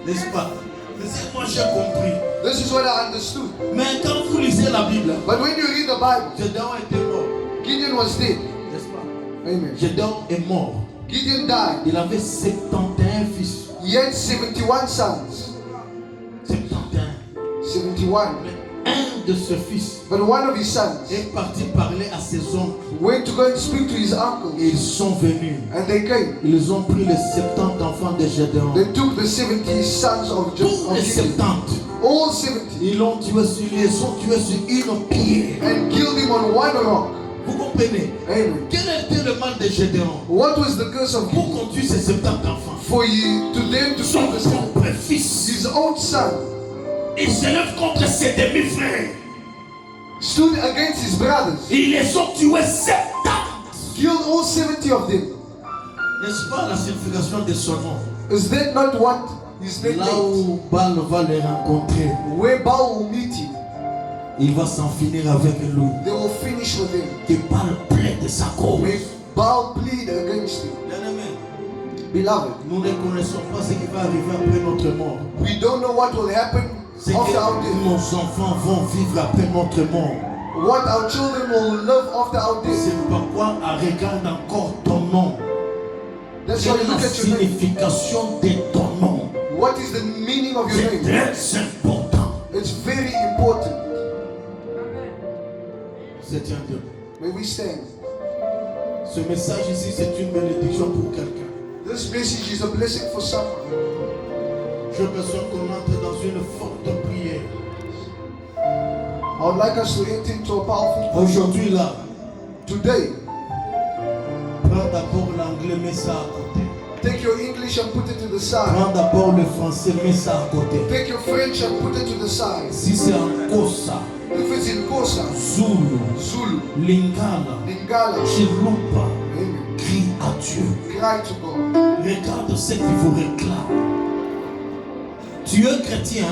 N'est-ce pas? Mais c'est moi j'ai compris.
This is what I understood.
Mais quand vous lisez la Bible,
But when you read the Bible,
Gédéon était mort.
Gideon was dead.
N'est-ce pas?
Amen.
Gédéon est mort.
Gideon died.
Il avait 71 fils.
He had 71 sons.
71.
71.
Mais un de ses fils
But one of his sons
est parti parler à ses oncles.
went to go and speak to his uncles.
Et ils sont venus.
And they came.
Ils ont pris les 70 enfants de Gédéon.
They took the 70 sons of
Tous les
Gideon.
70.
All 70.
Ils l'ont tué sur, ils les ont tués sur une pierre.
And killed him on one rock.
Vous comprenez?
Amen.
Quel était le mal de Gédéon?
What was the curse of
Pour
Gideon?
conduire ces 70 enfants.
For you, to them to
Son
kill the son.
propre fils.
His own son
Il s'élève contre ses demi-frères.
stood against his brothers.
Ils les ont tués 70.
Killed all 70 of them.
N'est-ce pas la signification de son nom?
Is that not what his name
Là
means?
où Baal va les rencontrer,
Where Baal will meet him,
il va s'en finir avec lui.
they will finish with him.
Que Baal plaide sa cause.
May Baal plead against him.
Bien-aimé,
Beloved,
nous ne connaissons pas ce qui va arriver après notre mort.
we don't know what will happen
C'est
after our
que
death.
nos enfants vont vivre après notre mort.
What our children will live after our death.
C'est pourquoi on regarde encore ton nom.
That's why
Quelle
you
est la
look at your name.
signification de ton nom?
What is the meaning of your
C'est
name?
très important.
It's very important.
On se tient debout.
May we stand.
Ce message ici, c'est une bénédiction pour quelqu'un.
This message is a blessing for someone.
Je besoin qu'on entre dans une forte prière.
I would like us to enter into a powerful.
Aujourd'hui là,
Today,
d'abord l'anglais, mets ça à côté.
Take your English and put it to the side.
Prends d'abord le français, mets ça à côté.
Take your French and put it to the side.
Si c'est en Kosa,
If it's in Kosa,
Zulu,
Zulu,
Lingala,
Lingala,
Chilupa,
Amen.
crie à Dieu.
Cry to God.
Regarde ce qui vous réclame. Tu es chrétien,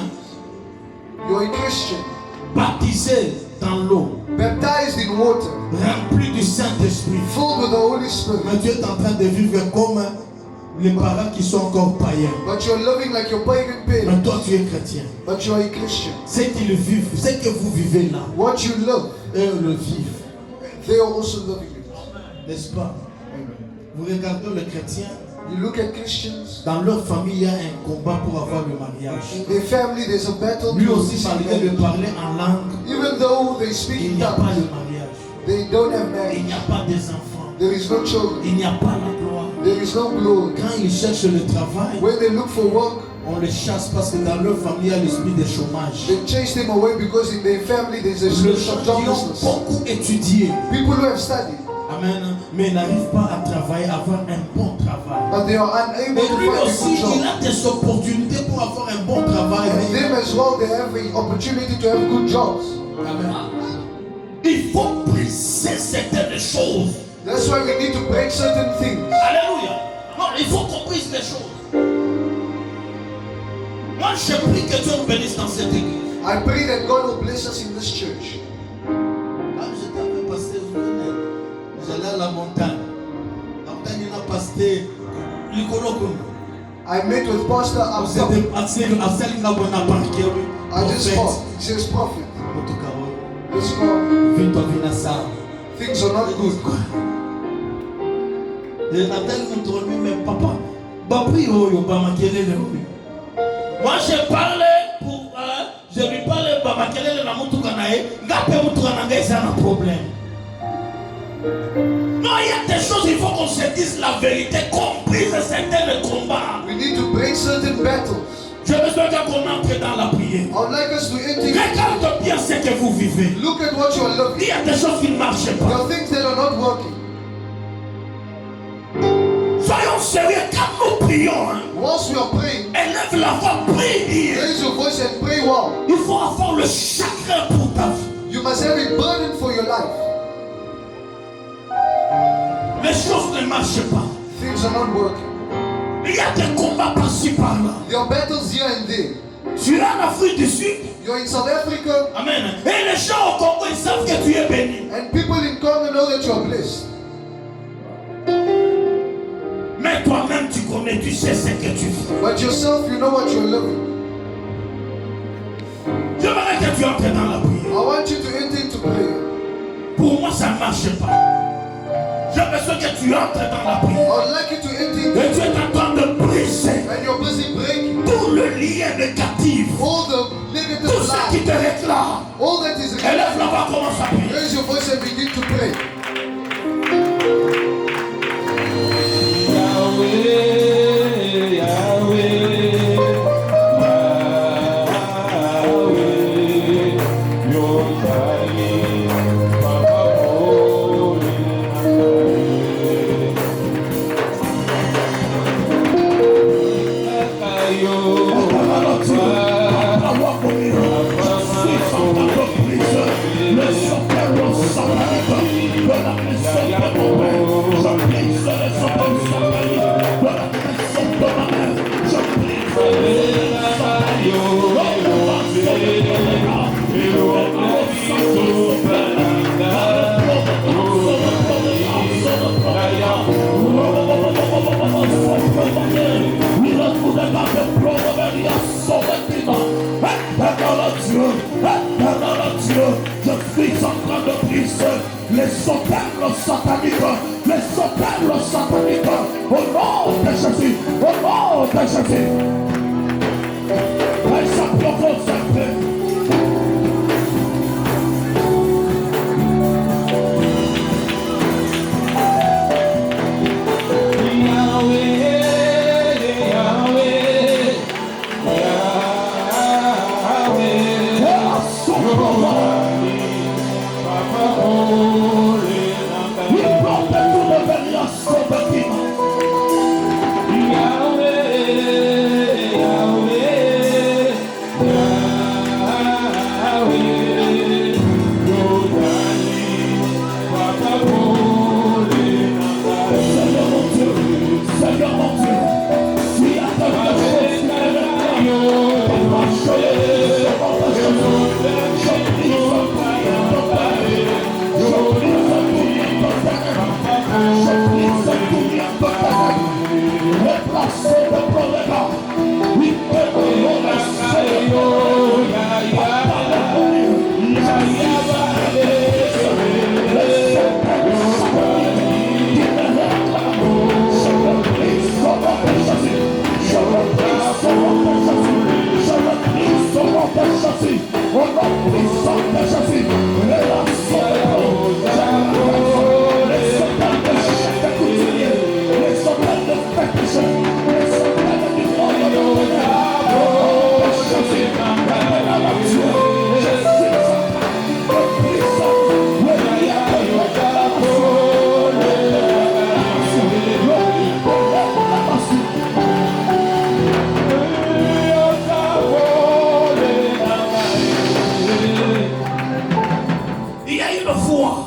You're a Christian,
baptisé dans l'eau,
baptized in water,
rempli du Saint-Esprit.
filled with the Holy Spirit.
Mais tu es en train de vivre comme les parents qui sont encore païens.
But you're loving like your pagan
Mais
parents.
toi, tu es chrétien.
But you're a Christian.
Ce qu'ils vivent, ce que vous vivez là,
What you love,
eux le vivent.
they are also loving it.
N'est-ce pas? Vous regardez les chrétiens,
You look at Christians,
dans leur famille, il y a un combat pour avoir le mariage.
in their family there's a battle.
Lui
to
aussi,
receive
malgré de
marriage.
parler en langue,
Even though they speak
il
in
n'y a pas
tongues,
de mariage.
they don't have
Il
marriage.
n'y a pas des enfants.
There is no children.
Il n'y a pas la gloire.
There is no glory.
Quand ils cherchent le travail,
When they look for work,
on les chasse parce que dans leur famille, il y a l'esprit de chômage.
they chase them away because in their family there's a
Les
spirit
gens
of
qui ont
joblessness.
beaucoup étudié,
People who have studied,
amen, mais n'arrivent pas à travailler, à avoir un bon travail.
but they are unable
Mais
to
lui
find a
aussi,
good
il
job.
a des opportunités pour avoir un bon travail.
And them as well, they have the opportunity to have good jobs.
Amen. Il faut briser certaines choses.
That's why we need to break certain things.
Alléluia. Non, il faut qu'on brise les choses. Moi, je prie que Dieu nous bénisse dans cette église.
I pray that God will bless us in this church.
Quand j'étais avec pasteur, j'allais à la montagne. La montagne, il a pasteur Likolokun.
I met with Pastor Abdul.
C'était Aselinga Bonaparte.
I just spoke. He says, Prophet, let's go.
Victor Vinassa.
Things are not good.
Et Nathalie nous tourne, mais papa, Bapri Oyo, Bamakelele. Moi, je parlais pour. Je lui parlais, Bamakelele, la Moutoukanae, Gapé Moutoukanae, c'est un problème. Non, il y a des choses, il faut qu'on se dise la vérité, qu'on brise certains combats.
We need to break certain battles.
Je veux qu'on entre dans la prière.
I would like us to enter.
Regarde bien ce que vous vivez.
Look at what you are
Il
loving.
y a des choses qui ne marchent
There
pas.
are things that are not working.
Soyons sérieux quand nous prions. Hein.
Whilst we are praying,
Élève la voix, prie.
raise your voice and pray well.
Il faut avoir le chagrin pour ta vie.
You must have a burden for your life.
Les choses ne marchent pas.
Things are not working.
Il y a des combats par-ci par-là.
There are battles here and there.
Tu es en Afrique du Sud.
You're in South Africa,
Amen. Et les gens au Congo, ils savent que tu es béni.
and people in Congo know that you are blessed.
Mais toi-même, tu connais, tu sais ce que tu fais.
But yourself, you know what you're loving.
J'aimerais que tu entres dans la prière.
I want you to enter into prayer.
Pour moi, ça ne marche pas. J'ai besoin que tu entres dans la prière.
I would like you to enter into
Et tu es en train de briser
and you're busy breaking
tout le lien négatif.
all the negative
Tout ce qui
lies,
te réclame.
all that is
Élève la voix, commence à prier.
Raise your voice and begin to pray.
Je suis en train de briser les opères sataniques, les opères sataniques, au nom de Jésus, au nom de Jésus. Et ça propose un peu. Sober Il y a une fois,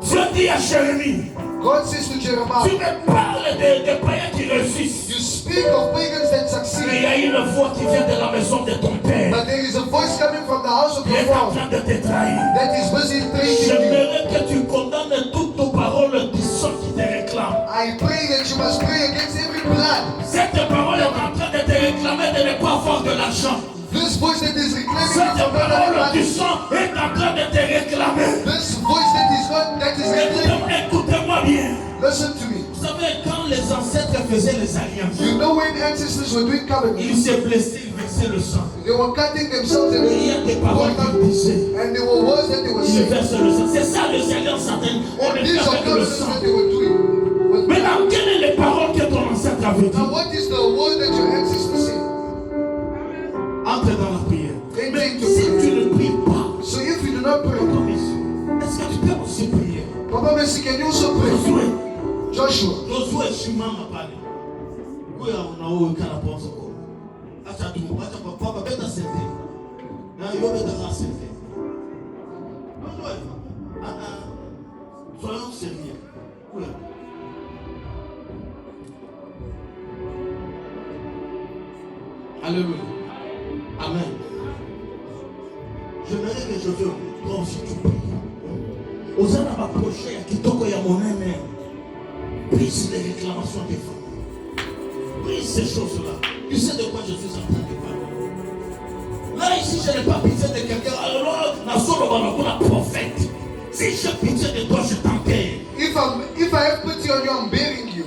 Dieu dit à Jérémie,
God says to
tu
Jeremiah,
me parles des païens qui réussissent.
you speak of pagans that
Mais il
succeed,
y a une voix qui vient de la maison de ton père.
but there is a voice coming from the house of
Il
your
est en
father
train de te trahir.
that is busy training you.
J'aimerais que tu condamnes toutes tes paroles qui sont qui te réclament.
I pray that you must pray against every blood.
Cette parole est en train de te réclamer de ne pas avoir de l'argent.
This voice that is reclaiming you
Cette
from not having
parole du
money.
sang est en train de te réclamer.
This voice that is reclaiming.
Écoutez-moi bien.
Listen to me.
Vous savez, quand les ancêtres faisaient les alliances,
You know when ancestors were doing
ils
covenants,
se blessaient, ils versaient le sang.
they were cutting themselves
Et il y a
and
des paroles qui disaient,
and there were words that they were
ils
saying.
versent le sang. C'est ça les alliances sataniques. On les
These
fait
are
avec le
covenants
sang.
that they were doing. With
Maintenant, quelles sont les paroles que ton ancêtre avait dit?
Now what is the word that your ancestors said?
Entre dans la prière.
Enter
Mais
into
si tu
prayer.
ne pries pas,
So if you do not pray,
est-ce que tu peux aussi prier?
Papa Messi, can you also pray?
Josué,
Joshua,
Josué shima mapale. Kuya unao kana ponzo ko. Acha tu, acha papa beta sente. Na yo beta la sente. Josué. Soyons sérieux. Kuya. Alléluia. Amen. J'aimerais que Josué, toi aussi tu pries. Osana m'approcher à kitoko ya monene. Brise les réclamations des femmes. Brise ces choses-là. Tu sais de quoi je suis en train de parler. Là, ici, je n'ai pas pitié de quelqu'un. Alors, la solo va la prophète. Si j'ai pitié de toi, je t'enterre.
if I have pity on you, I'm bearing you.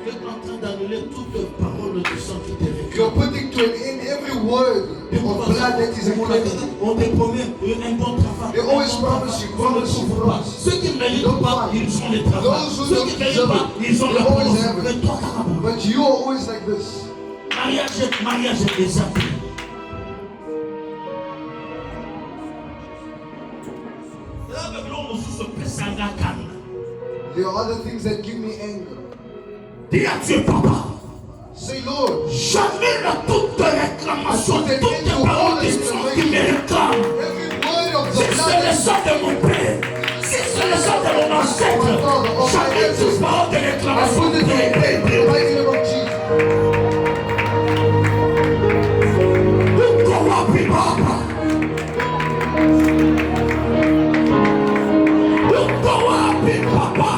Tu es en train d'annuler toutes paroles du sang qui te réclament.
You're putting to an end every word of blood that is reclaimed.
On te promet un bon travail.
They always promise you, promise you, promise.
Ceux qui ne méritent pas, ils ont le travail.
Those who
Ceux
don't
qui ne méritent
deserve
pas,
it,
ils ont
they
la
always
promotion.
have it.
Mais toi, carabou.
But you are always like this.
Mariage est déjà pris.
There are other things that give me anger.
Dis à Dieu, papa.
Say, Lord,
J'annule toutes les réclamations, toutes les paroles qui me réclament.
every word of
Si
the
c'est le
blood
sang de mon père, si c'est le sang de mon ancêtre, j'annule toutes paroles de
I
réclamation.
put it to an end in the mighty name of Jesus.
Uko wapi baba? Uko wapi papa?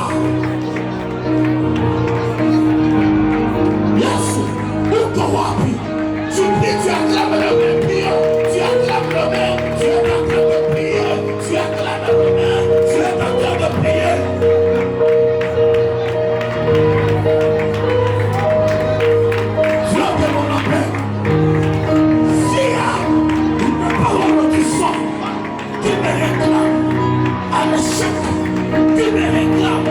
Yesu, uko wapi? Tu pries, tu acclames le même prière, tu acclames le même, tu es en train de prier, tu acclames le même, tu es en train de prier. Tu as de mon appel. S'il y a une parole du sang qui me réclame, à l'échec, qui me réclame,